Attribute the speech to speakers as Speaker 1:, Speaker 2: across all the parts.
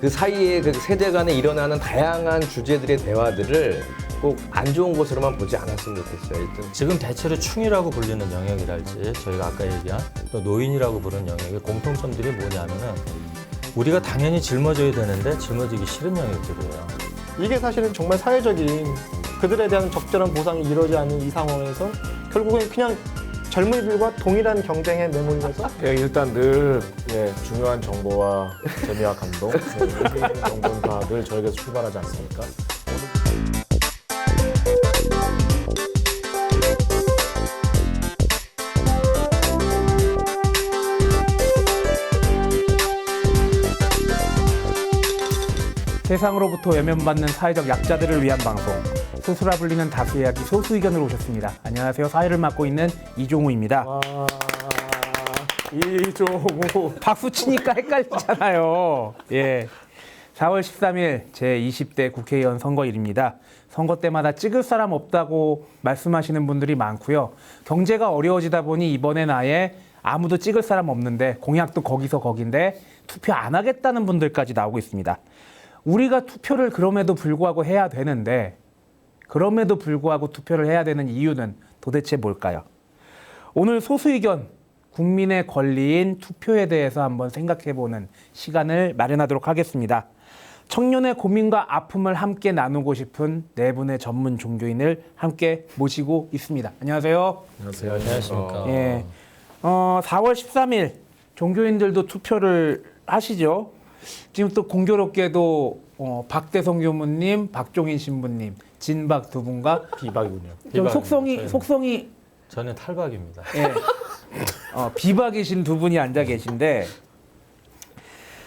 Speaker 1: 그 사이에 그 세대 간에 일어나는 다양한 주제들의 대화들을 꼭 안 좋은 것으로만 보지 않았으면 좋겠어요. 일단
Speaker 2: 지금 대체로 충이라고 불리는 영역이랄지 저희가 아까 얘기한 또 노인이라고 부르는 영역의 공통점들이 뭐냐면은 우리가 당연히 짊어져야 되는데 짊어지기 싫은 영역들이에요.
Speaker 3: 이게 사실은 정말 사회적인 그들에 대한 적절한 보상이 이루어지지 않는 이 상황에서 결국엔 그냥 젊은이들과 동일한 경쟁에 내몰려서
Speaker 4: 예, 일단 늘 중요한 정보와 재미와 감동, 의미 있는 정보는 다 늘 저에게서 출발하지 않습니까?
Speaker 5: 세상으로부터 외면받는 사회적 약자들을 위한 방송 소수라 불리는 다수 이야기 소수 의견으로 오셨습니다. 안녕하세요. 사회를 맡고 있는 이종우입니다.
Speaker 4: 이종우.
Speaker 5: 박수 치니까 헷갈리잖아요. 예. 4월 13일 제20대 국회의원 선거일입니다. 선거 때마다 찍을 사람 없다고 말씀하시는 분들이 많고요. 경제가 어려워지다 보니 이번엔 아예 아무도 찍을 사람 없는데 공약도 거기서 거긴데 투표 안 하겠다는 분들까지 나오고 있습니다. 우리가 투표를 그럼에도 불구하고 해야 되는데 그럼에도 불구하고 투표를 해야 되는 이유는 도대체 뭘까요? 오늘 소수 의견, 국민의 권리인 투표에 대해서 한번 생각해보는 시간을 마련하도록 하겠습니다. 청년의 고민과 아픔을 함께 나누고 싶은 네 분의 전문 종교인을 함께 모시고 있습니다. 안녕하세요.
Speaker 4: 안녕하세요.
Speaker 2: 안녕하십니까.
Speaker 5: 예. 4월 13일 종교인들도 투표를 하시죠. 지금 또 공교롭게도 박대성 교무님, 박종인 신부님, 진박 두 분과
Speaker 4: 비박이군요.
Speaker 5: 좀 속성이
Speaker 2: 저는 탈박입니다.
Speaker 5: 예. 비박이신 두 분이 앉아 계신데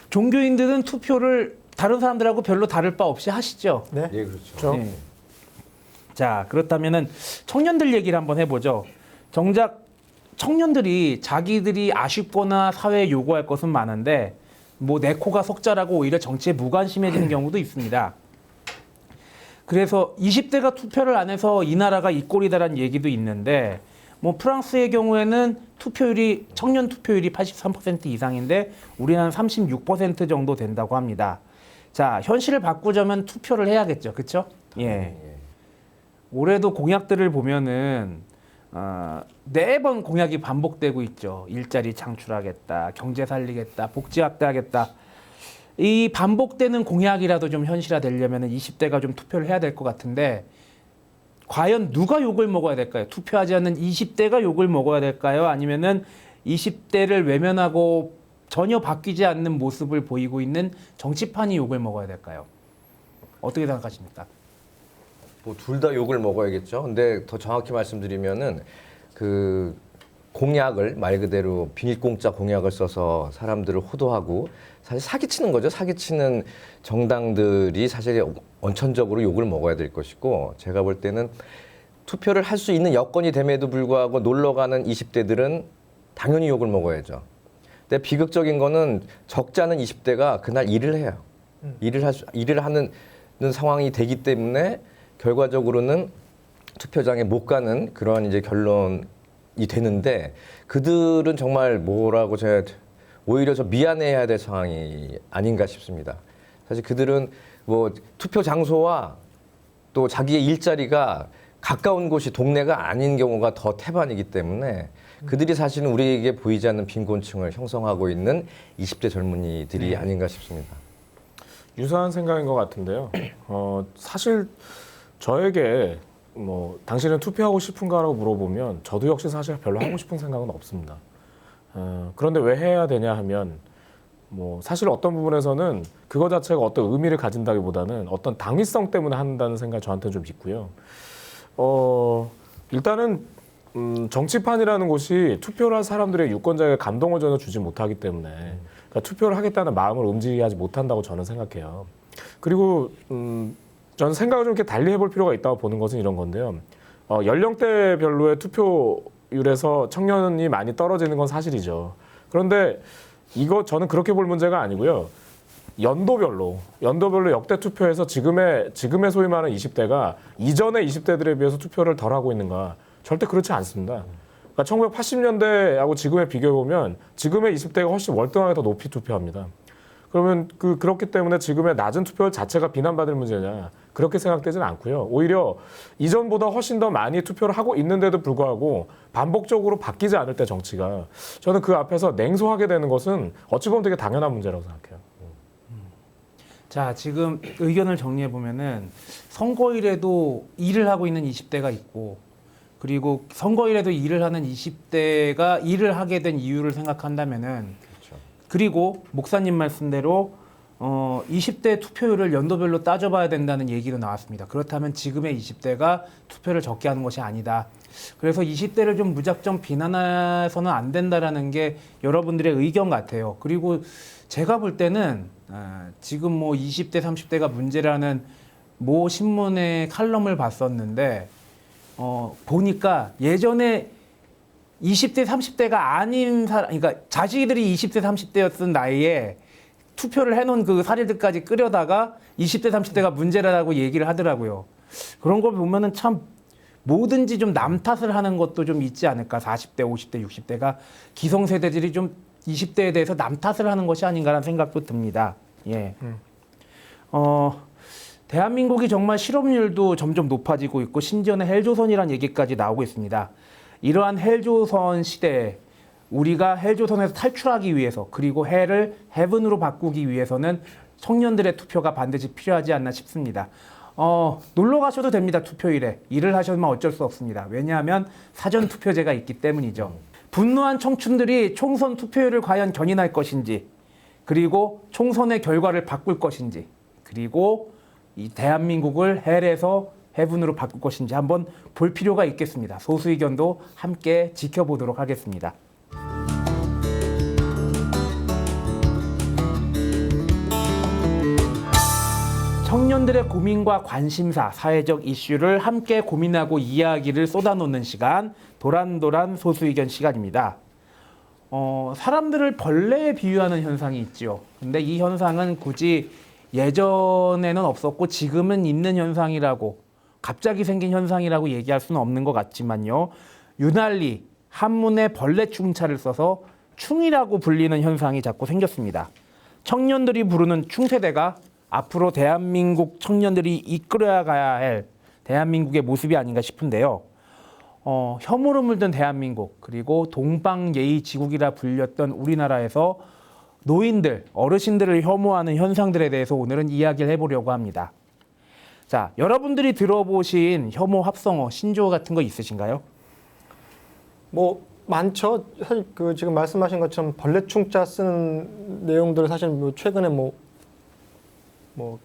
Speaker 5: 종교인들은 투표를 다른 사람들하고 별로 다를 바 없이 하시죠.
Speaker 3: 네.
Speaker 1: 예, 그렇죠.
Speaker 5: 네. 자, 그렇다면은 청년들 얘기를 한번 해보죠. 정작 청년들이 자기들이 아쉽거나 사회에 요구할 것은 많은데 뭐 내 코가 석자라고 오히려 정치에 무관심해지는 경우도 있습니다. 그래서 20대가 투표를 안 해서 이 나라가 이 꼴이다라는 얘기도 있는데 뭐 프랑스의 경우에는 청년 투표율이 83% 이상인데 우리나라는 36% 정도 된다고 합니다. 자, 현실을 바꾸자면 투표를 해야겠죠. 그렇죠? 예. 올해도 공약들을 보면은 4번 공약이 반복되고 있죠. 일자리 창출하겠다, 경제 살리겠다, 복지 확대하겠다. 이 반복되는 공약이라도 좀 현실화되려면 20대가 좀 투표를 해야 될 것 같은데 과연 누가 욕을 먹어야 될까요? 투표하지 않는 20대가 욕을 먹어야 될까요? 아니면은 20대를 외면하고 전혀 바뀌지 않는 모습을 보이고 있는 정치판이 욕을 먹어야 될까요? 어떻게 생각하십니까?
Speaker 1: 뭐 둘 다 욕을 먹어야겠죠. 근데 더 정확히 말씀드리면은 그 공약을 말 그대로 비닐공짜 공약을 써서 사람들을 호도하고 사실 사기치는 거죠. 사기치는 정당들이 사실 원천적으로 욕을 먹어야 될 것이고 제가 볼 때는 투표를 할 수 있는 여건이 됨에도 불구하고 놀러 가는 20대들은 당연히 욕을 먹어야죠. 근데 비극적인 거는 적지 않은 20대가 그날 일을 해요. 일을 하는 상황이 되기 때문에 결과적으로는 투표장에 못 가는 그러한 이제 결론이 되는데 그들은 정말 뭐라고 제가 오히려 저 미안해야 될 상황이 아닌가 싶습니다. 사실 그들은 뭐 투표 장소와 또 자기의 일자리가 가까운 곳이 동네가 아닌 경우가 더 태반이기 때문에 그들이 사실은 우리에게 보이지 않는 빈곤층을 형성하고 있는 20대 젊은이들이 아닌가 싶습니다.
Speaker 4: 유사한 생각인 것 같은데요. 사실 저에게 뭐 당신은 투표하고 싶은가라고 물어보면 저도 역시 사실 별로 하고 싶은 생각은 없습니다. 그런데 왜 해야 되냐 하면 뭐 사실 어떤 부분에서는 그거 자체가 어떤 의미를 가진다기보다는 어떤 당위성 때문에 한다는 생각이 저한테는 좀 있고요. 일단은 정치판이라는 곳이 투표를 할 사람들의 유권자에게 감동을 전혀 주지 못하기 때문에 그러니까 투표를 하겠다는 마음을 움직이지 못한다고 저는 생각해요. 그리고 저는 생각을 좀 이렇게 달리 해볼 필요가 있다고 보는 것은 이런 건데요. 연령대별로의 투표율에서 청년이 많이 떨어지는 건 사실이죠. 그런데 이거 저는 그렇게 볼 문제가 아니고요. 연도별로 역대 투표에서 지금의 소위 말하는 20대가 이전의 20대들에 비해서 투표를 덜 하고 있는가? 절대 그렇지 않습니다. 그러니까 1980년대하고 지금에 비교해 보면 지금의 20대가 훨씬 월등하게 더 높이 투표합니다. 그러면 그렇기 때문에 지금의 낮은 투표율 자체가 비난받을 문제냐? 그렇게 생각되지는 않고요. 오히려 이전보다 훨씬 더 많이 투표를 하고 있는데도 불구하고 반복적으로 바뀌지 않을 때 정치가 저는 그 앞에서 냉소하게 되는 것은 어찌 보면 되게 당연한 문제라고 생각해요.
Speaker 5: 자, 지금 의견을 정리해 보면은 선거일에도 일을 하고 있는 20대가 있고, 그리고 선거일에도 일을 하는 20대가 일을 하게 된 이유를 생각한다면은, 그리고 목사님 말씀대로 20대 투표율을 연도별로 따져봐야 된다는 얘기도 나왔습니다. 그렇다면 지금의 20대가 투표를 적게 하는 것이 아니다. 그래서 20대를 좀 무작정 비난해서는 안 된다라는 게 여러분들의 의견 같아요. 그리고 제가 볼 때는 지금 뭐 20대, 30대가 문제라는 모 신문의 칼럼을 봤었는데 보니까 예전에 20대, 30대가 아닌 사람, 그러니까 자기들이 20대, 30대였던 나이에 투표를 해놓은 그 사례들까지 끌여다가 20대, 30대가 문제라고 얘기를 하더라고요. 그런 걸 보면은 참 뭐든지 좀 남 탓을 하는 것도 좀 있지 않을까. 40대, 50대, 60대가 기성세대들이 좀 20대에 대해서 남 탓을 하는 것이 아닌가라는 생각도 듭니다. 예. 대한민국이 정말 실업률도 점점 높아지고 있고 심지어는 헬조선이라는 얘기까지 나오고 있습니다. 이러한 헬조선 시대에 우리가 헬조선에서 탈출하기 위해서 그리고 헬을 헤븐으로 바꾸기 위해서는 청년들의 투표가 반드시 필요하지 않나 싶습니다. 놀러 가셔도 됩니다. 투표일에. 일을 하셔도 어쩔 수 없습니다. 왜냐하면 사전 투표제가 있기 때문이죠. 분노한 청춘들이 총선 투표율을 과연 견인할 것인지, 그리고 총선의 결과를 바꿀 것인지, 그리고 이 대한민국을 헬에서 헤븐으로 바꿀 것인지 한번 볼 필요가 있겠습니다. 소수 의견도 함께 지켜보도록 하겠습니다. 청년들의 고민과 관심사, 사회적 이슈를 함께 고민하고 이야기를 쏟아놓는 시간, 도란도란 소수의견 시간입니다. 사람들을 벌레에 비유하는 현상이 있죠. 근데 이 현상은 굳이 예전에는 없었고 지금은 있는 현상이라고, 갑자기 생긴 현상이라고 얘기할 수는 없는 것 같지만요. 유난히 한문에 벌레 충차를 써서 충이라고 불리는 현상이 자꾸 생겼습니다. 청년들이 부르는 충세대가 앞으로 대한민국 청년들이 이끌어야 가야 할 대한민국의 모습이 아닌가 싶은데요. 혐오로 물든 대한민국, 그리고 동방예의지국이라 불렸던 우리나라에서 노인들, 어르신들을 혐오하는 현상들에 대해서 오늘은 이야기를 해보려고 합니다. 자, 여러분들이 들어보신 혐오 합성어, 신조어 같은 거 있으신가요?
Speaker 3: 뭐 많죠. 사실 그 지금 말씀하신 것처럼 벌레충자 쓰는 내용들을 사실 뭐 최근에 뭐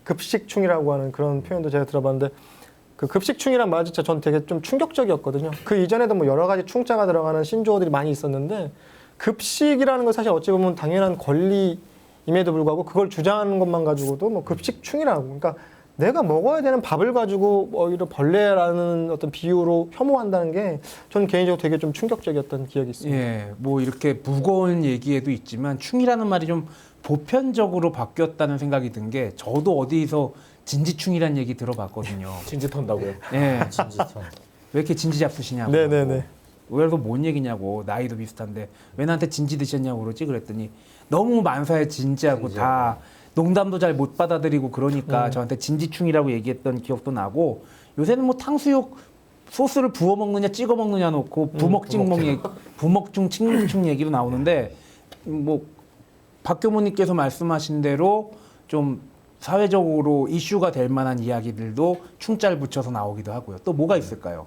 Speaker 3: 급식충이라고 하는 그런 표현도 제가 들어봤는데, 그 급식충이란 말 자체 전 되게 좀 충격적이었거든요. 그 이전에도 뭐 여러 가지 충자가 들어가는 신조어들이 많이 있었는데, 급식이라는 건 사실 어찌 보면 당연한 권리임에도 불구하고 그걸 주장하는 것만 가지고도 뭐 급식충이라고, 그러니까 내가 먹어야 되는 밥을 가지고 오히려 벌레라는 어떤 비유로 혐오한다는 게 저는 개인적으로 되게 좀 충격적이었던 기억이 있습니다.
Speaker 5: 예, 뭐 이렇게 무거운 얘기에도 있지만 충이라는 말이 좀 보편적으로 바뀌었다는 생각이 든 게, 저도 어디서 진지충이라는 얘기 들어봤거든요.
Speaker 4: 진지 턴다고요?
Speaker 5: 예,
Speaker 2: 진지턴.
Speaker 5: 왜 이렇게 진지 잡수시냐고.
Speaker 3: 네네네.
Speaker 5: 그래서 뭔 얘기냐고, 나이도 비슷한데 왜 나한테 진지 드셨냐고 그러지. 그랬더니 너무 만사에 진지하고 다 농담도 잘 못 받아들이고 그러니까 저한테 진지충이라고 얘기했던 기억도 나고, 요새는 뭐 탕수육 소스를 부어 먹느냐 찍어 먹느냐 놓고 부먹중 칭충 얘기도 나오는데, 뭐 박교모님께서 말씀하신 대로 좀 사회적으로 이슈가 될 만한 이야기들도 충자를 붙여서 나오기도 하고요. 또 뭐가 있을까요?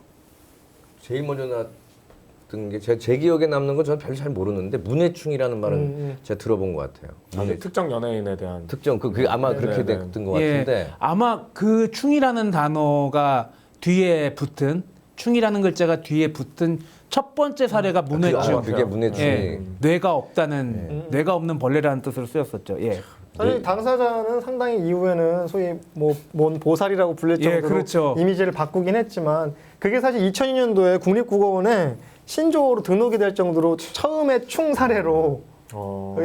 Speaker 1: 제일 먼저 나왔던 게 제 기억에 남는 건 저는 별로 잘 모르는데, 문해충이라는 말은 제가 들어본 것 같아요.
Speaker 4: 특정 연예인에 대한
Speaker 1: 특정 그게 아마 그렇게
Speaker 4: 네네네.
Speaker 1: 됐던 것 같은데.
Speaker 5: 예, 아마 그 충이라는 단어가 뒤에 붙은, 충이라는 글자가 뒤에 붙은 첫 번째 사례가 문해충.
Speaker 1: 그게 문해충이.
Speaker 5: 예, 뇌가 없다는, 뇌가 없는 벌레라는 뜻으로 쓰였었죠. 예.
Speaker 3: 사실 당사자는 상당히 이후에는 소위 뭔 보살이라고 불릴
Speaker 5: 예,
Speaker 3: 정도로
Speaker 5: 그렇죠.
Speaker 3: 이미지를 바꾸긴 했지만, 그게 사실 2002년도에 국립국어원에 신조어로 등록이 될 정도로 처음에 충 사례로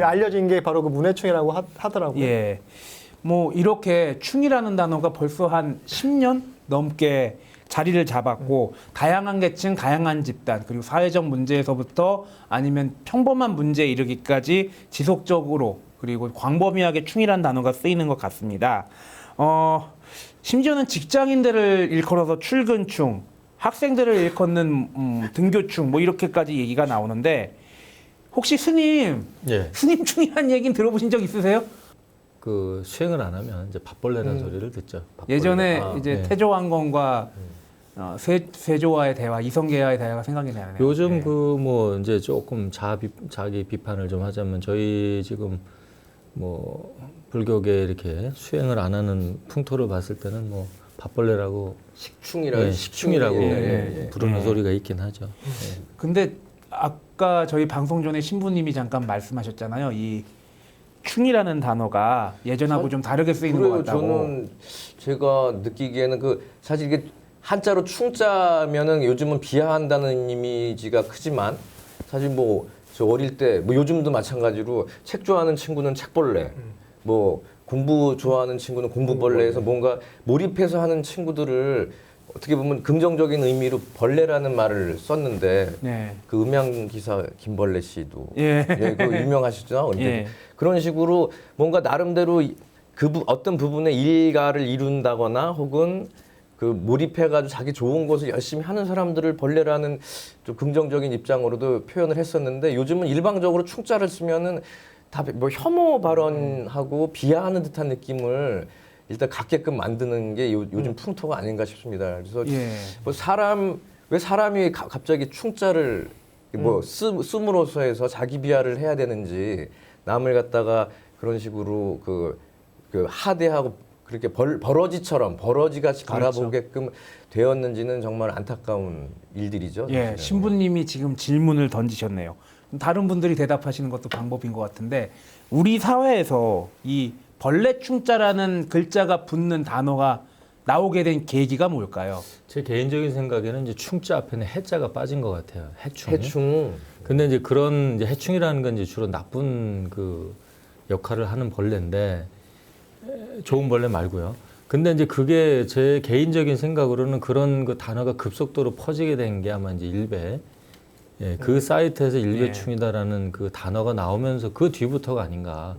Speaker 3: 알려진 게 바로 그 문해충이라고 하더라고요.
Speaker 5: 예. 뭐 이렇게 충이라는 단어가 벌써 한 10년 넘게 자리를 잡았고, 다양한 계층, 다양한 집단, 그리고 사회적 문제에서부터 아니면 평범한 문제에 이르기까지 지속적으로, 그리고 광범위하게 충이란 단어가 쓰이는 것 같습니다. 심지어는 직장인들을 일컬어서 출근충, 학생들을 일컫는 등교충 뭐 이렇게까지 얘기가 나오는데 혹시 스님
Speaker 2: 예.
Speaker 5: 스님충이라는 얘기는 들어보신 적 있으세요?
Speaker 2: 그 수행을 안 하면 이제 밥벌레라는 소리를 듣죠. 밥벌레.
Speaker 5: 예전에
Speaker 2: 아,
Speaker 5: 이제
Speaker 2: 네.
Speaker 5: 태조왕건과 세조와의 대화, 이성계와의 대화가 생각이 나네요.
Speaker 2: 요즘
Speaker 5: 네.
Speaker 2: 그 뭐 이제 조금 자기 비판을 좀 하자면 저희 지금 뭐 불교계 이렇게 수행을 안 하는 풍토를 봤을 때는 뭐 밥벌레라고
Speaker 1: 식충이라고
Speaker 2: 식충이라고
Speaker 5: 예.
Speaker 2: 부르는
Speaker 5: 예.
Speaker 2: 소리가 있긴 하죠. 예.
Speaker 5: 근데 아까 저희 방송 전에 신부님이 잠깐 말씀하셨잖아요. 이 충이라는 단어가 예전하고 좀 다르게 쓰이는 것
Speaker 1: 그래요.
Speaker 5: 같다고.
Speaker 1: 저는 제가 느끼기에는 그 사실 이게 한자로 충자면은 요즘은 비하한다는 이미지가 크지만 사실 뭐 저 어릴 때 뭐 요즘도 마찬가지로 책 좋아하는 친구는 책벌레, 뭐 공부 좋아하는 친구는 공부벌레에서 뭔가 몰입해서 하는 친구들을 어떻게 보면 긍정적인 의미로 벌레라는 말을 썼는데
Speaker 5: 네.
Speaker 1: 그 음향 기사 김벌레 씨도
Speaker 5: 예.
Speaker 1: 그 유명하시죠. 근데
Speaker 5: 예.
Speaker 1: 그런 식으로 뭔가 나름대로 어떤 부분에 일가를 이룬다거나 혹은 그 몰입해가지고 자기 좋은 것을 열심히 하는 사람들을 벌레라는 좀 긍정적인 입장으로도 표현을 했었는데 요즘은 일방적으로 충자를 쓰면은 다 뭐 혐오 발언하고 비하하는 듯한 느낌을 일단 갖게끔 만드는 게 요즘 풍토가 아닌가 싶습니다. 그래서
Speaker 5: 예.
Speaker 1: 뭐 왜 사람이 갑자기 충자를 뭐 씀으로써 해서 자기 비하를 해야 되는지 남을 갖다가 그런 식으로 그 하대하고 그렇게 버러지처럼 버러지같이 바라보게끔 되었는지는 정말 안타까운 일들이죠.
Speaker 5: 예,
Speaker 1: 사실은.
Speaker 5: 신부님이 지금 질문을 던지셨네요. 다른 분들이 대답하시는 것도 방법인 것 같은데 우리 사회에서 이 벌레충자라는 글자가 붙는 단어가 나오게 된 계기가 뭘까요?
Speaker 2: 제 개인적인 생각에는 이제 충자 앞에는 해자가 빠진 것 같아요. 해충.
Speaker 1: 해충.
Speaker 2: 근데 이제 그런 이제 해충이라는 건 이제 주로 나쁜 그 역할을 하는 벌레인데 좋은 벌레 말고요. 근데 이제 그게 제 개인적인 생각으로는 그런 그 단어가 급속도로 퍼지게 된 게 아마 이제 일베 그 사이트에서 일베충이다라는 그 단어가 나오면서 그 뒤부터가 아닌가.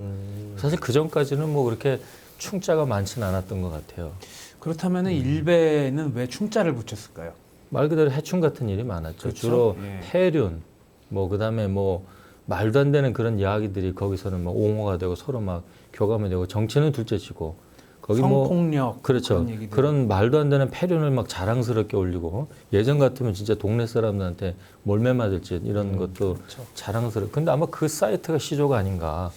Speaker 2: 사실 그 전까지는 뭐 그렇게 충자가 많지는 않았던 것 같아요.
Speaker 5: 그렇다면 일베는 왜 충자를 붙였을까요?
Speaker 2: 말 그대로 해충 같은 일이 많았죠.
Speaker 5: 그렇죠?
Speaker 2: 주로
Speaker 5: 예.
Speaker 2: 폐륜, 뭐 그다음에 뭐 말도 안 되는 그런 이야기들이 거기서는 막 옹호가 되고 서로 막 교감이 되고 정치는 둘째치고 거기 뭐
Speaker 5: 성폭력
Speaker 2: 그렇죠.
Speaker 5: 그런 얘기들.
Speaker 2: 그런 말도 안 되는 폐륜을 막 자랑스럽게 올리고 예전 같으면 진짜 동네 사람들한테 몰매 맞을 짓 이런 것도
Speaker 5: 그렇죠.
Speaker 2: 자랑스럽고 근데 아마 그 사이트가 시조가 아닌가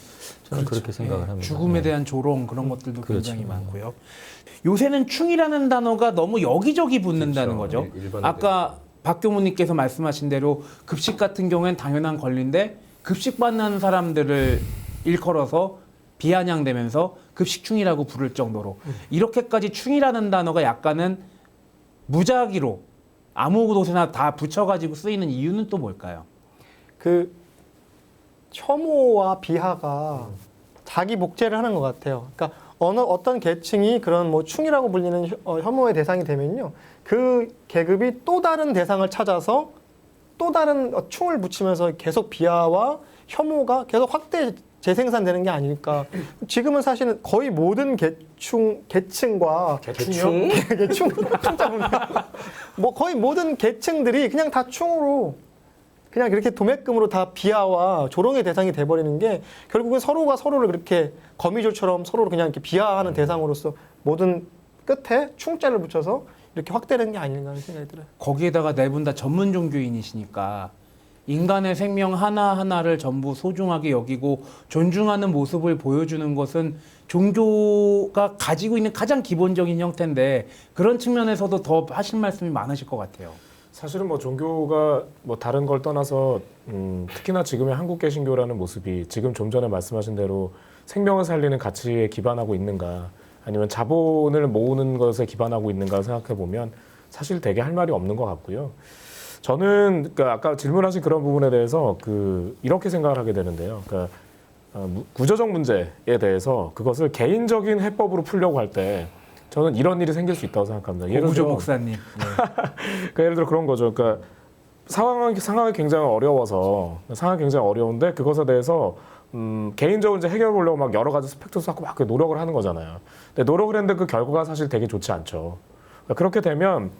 Speaker 2: 저는 그렇게 생각을
Speaker 5: 예,
Speaker 2: 합니다.
Speaker 5: 죽음에
Speaker 2: 네.
Speaker 5: 대한 조롱 그런 것들도
Speaker 2: 그렇죠.
Speaker 5: 굉장히 많고요. 요새는 충이라는 단어가 너무 여기저기 붙는다는
Speaker 1: 그렇죠.
Speaker 5: 거죠.
Speaker 1: 일반화된.
Speaker 5: 아까 박 교무님께서 말씀하신 대로 급식 같은 경우엔 당연한 권리인데 급식 받는 사람들을 일컬어서 비아냥대면서 급식충이라고 부를 정도로 이렇게까지 충이라는 단어가 약간은 무작위로 아무 곳에나 다 붙여가지고 쓰이는 이유는 또 뭘까요?
Speaker 3: 그 혐오와 비하가 자기 복제를 하는 것 같아요. 그러니까 어떤 계층이 그런 뭐 충이라고 불리는 혐오의 대상이 되면요, 그 계급이 또 다른 대상을 찾아서 또 다른 충을 붙이면서 계속 비하와 혐오가 계속 확대 재생산되는 게 아닐까. 지금은 사실은 거의 모든 계층과
Speaker 1: 개충?
Speaker 3: 뭐 거의 모든 계층들이 그냥 다 충으로 그냥 이렇게 도매금으로 다 비하와 조롱의 대상이 돼버리는 게 결국은 서로가 서로를 그렇게 거미줄처럼 서로를 그냥 이렇게 비하하는 대상으로서 모든 끝에 충자를 붙여서 이렇게 확대되는 게 아닌가 하는 생각이 들어요.
Speaker 5: 거기에다가 네 분 다 전문 종교인이시니까 인간의 생명 하나하나를 전부 소중하게 여기고 존중하는 모습을 보여주는 것은 종교가 가지고 있는 가장 기본적인 형태인데 그런 측면에서도 더 하실 말씀이 많으실 것 같아요.
Speaker 4: 사실은 뭐 종교가 뭐 다른 걸 떠나서 특히나 지금의 한국 개신교라는 모습이 지금 좀 전에 말씀하신 대로 생명을 살리는 가치에 기반하고 있는가 아니면 자본을 모으는 것에 기반하고 있는가 생각해 보면 사실 되게 할 말이 없는 것 같고요. 저는 그러니까 아까 질문하신 그런 부분에 대해서 이렇게 생각을 하게 되는데요. 그러니까 구조적 문제에 대해서 그것을 개인적인 해법으로 풀려고 할 때 저는 이런 일이 생길 수 있다고 생각합니다. 예를
Speaker 5: 고구조
Speaker 4: 들어
Speaker 5: 목사님.
Speaker 4: 그러니까 예를 들어 그런 거죠. 그러니까 상황이 굉장히 어려워서 상황이 굉장히 어려운데 그것에 대해서 개인적으로 이제 해결해 보려고 막 여러 가지 스펙도 쌓고 막 노력을 하는 거잖아요. 근데 노력을 했는데 그 결과가 사실 되게 좋지 않죠. 그러니까 그렇게 되면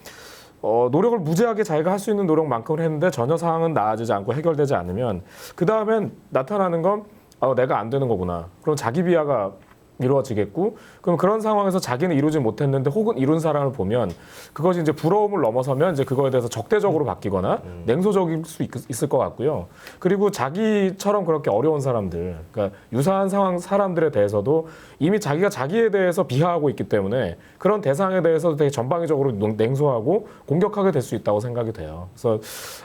Speaker 4: 노력을 무지하게 자기가 할 수 있는 노력만큼을 했는데 전혀 상황은 나아지지 않고 해결되지 않으면 그 다음엔 나타나는 건 내가 안 되는 거구나. 그럼 자기 비하가 이루어지겠고, 그럼 그런 상황에서 자기는 이루지 못했는데 혹은 이룬 사람을 보면 그것이 이제 부러움을 넘어서면 이제 그거에 대해서 적대적으로 바뀌거나 냉소적일 수 있을 것 같고요. 그리고 자기처럼 그렇게 어려운 사람들, 그러니까 유사한 상황 사람들에 대해서도 이미 자기가 자기에 대해서 비하하고 있기 때문에 그런 대상에 대해서도 되게 전방위적으로 냉소하고 공격하게 될 수 있다고 생각이 돼요. 그래서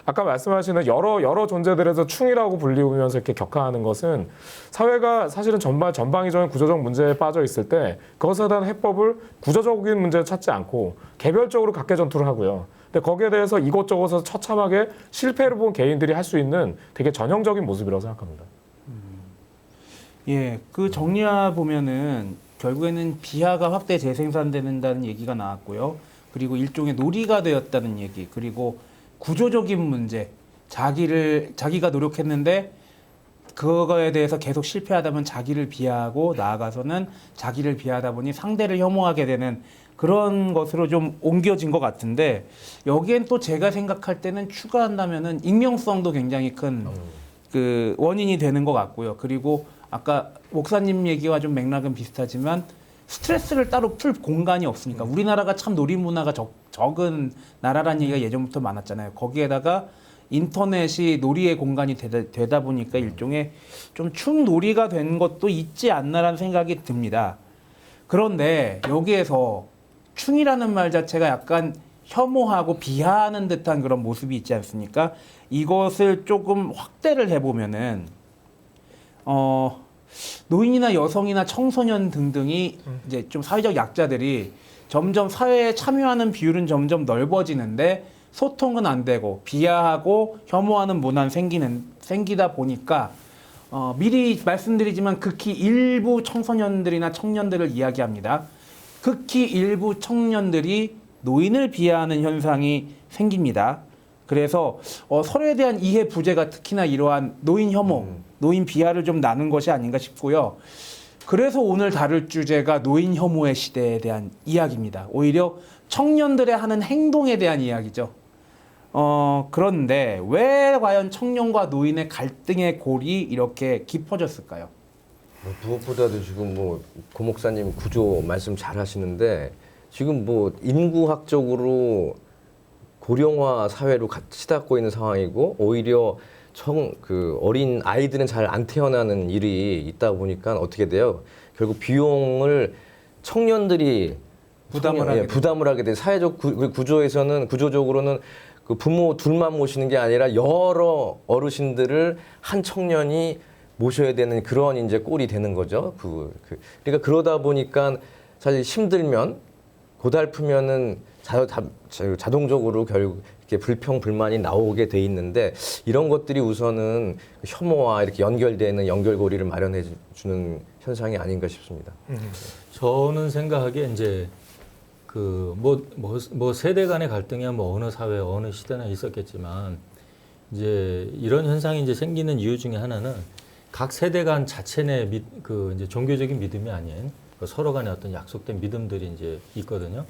Speaker 4: 아까 말씀하시는 여러 존재들에서 충이라고 불리우면서 이렇게 격하하는 것은 사회가 사실은 전방위적인 구조적 문제에 빠져 있을 때 그것에 대한 해법을 구조적인 문제를 찾지 않고 개별적으로 각계 전투를 하고요. 근데 거기에 대해서 이곳저곳에서 처참하게 실패를 본 개인들이 할 수 있는 되게 전형적인 모습이라고 생각합니다.
Speaker 5: 예, 그 정리해 보면은 결국에는 비하가 확대 재생산된다는 얘기가 나왔고요. 그리고 일종의 놀이가 되었다는 얘기, 그리고 구조적인 문제, 자기가 노력했는데 그거에 대해서 계속 실패하다면 자기를 비하하고 나아가서는 자기를 비하하다 보니 상대를 혐오하게 되는 그런 것으로 좀 옮겨진 것 같은데, 여기엔 또 제가 생각할 때는 추가한다면은 익명성도 굉장히 큰 그 원인이 되는 것 같고요. 그리고 아까 목사님 얘기와 좀 맥락은 비슷하지만 스트레스를 따로 풀 공간이 없으니까, 우리나라가 참 놀이 문화가 적은 나라라는 얘기가 예전부터 많았잖아요. 거기에다가 인터넷이 놀이의 공간이 되다 보니까 일종의 좀 충놀이가 된 것도 있지 않나라는 생각이 듭니다. 그런데 여기에서 충이라는 말 자체가 약간 혐오하고 비하하는 듯한 그런 모습이 있지 않습니까? 이것을 조금 확대를 해보면은 노인이나 여성이나 청소년 등등이 이제 좀 사회적 약자들이 점점 사회에 참여하는 비율은 점점 넓어지는데 소통은 안 되고 비하하고 혐오하는 문화는 생기다 보니까 미리 말씀드리지만 극히 일부 청소년들이나 청년들을 이야기합니다. 극히 일부 청년들이 노인을 비하하는 현상이 생깁니다. 그래서 서로에 대한 이해 부재가 특히나 이러한 노인 혐오, 노인 비하를 좀 나눈 것이 아닌가 싶고요. 그래서 오늘 다룰 주제가 노인 혐오의 시대에 대한 이야기입니다. 오히려 청년들의 하는 행동에 대한 이야기죠. 그런데 왜 과연 청년과 노인의 갈등의 골이 이렇게 깊어졌을까요?
Speaker 1: 무엇보다도 지금 고 목사님 구조 말씀 잘 하시는데, 지금 인구학적으로 고령화 사회로 치닫고 있는 상황이고, 오히려 어린 아이들은 잘 안 태어나는 일이 있다 보니까 어떻게 돼요? 결국 비용을 청년들이 부담을 하게 돼. 사회적 구조적으로는 그 부모 둘만 모시는 게 아니라 여러 어르신들을 한 청년이 모셔야 되는 그런 이제 꼴이 되는 거죠. 그러니까 그러다 보니까 사실 힘들면 고달프면은 자동적으로 결국 이렇게 불평불만이 나오게 돼 있는데, 이런 것들이 우선은 혐오와 이렇게 연결되는 연결고리를 마련해 주는 현상이 아닌가 싶습니다.
Speaker 2: 저는 생각하기에 이제 세대 간의 갈등이야 어느 사회 어느 시대나 있었겠지만, 이제 이런 현상이 이제 생기는 이유 중에 하나는 각 세대 간 자체 내 이제 종교적인 믿음이 아닌 서로 간의 어떤 약속된 믿음들이 이제 있거든요.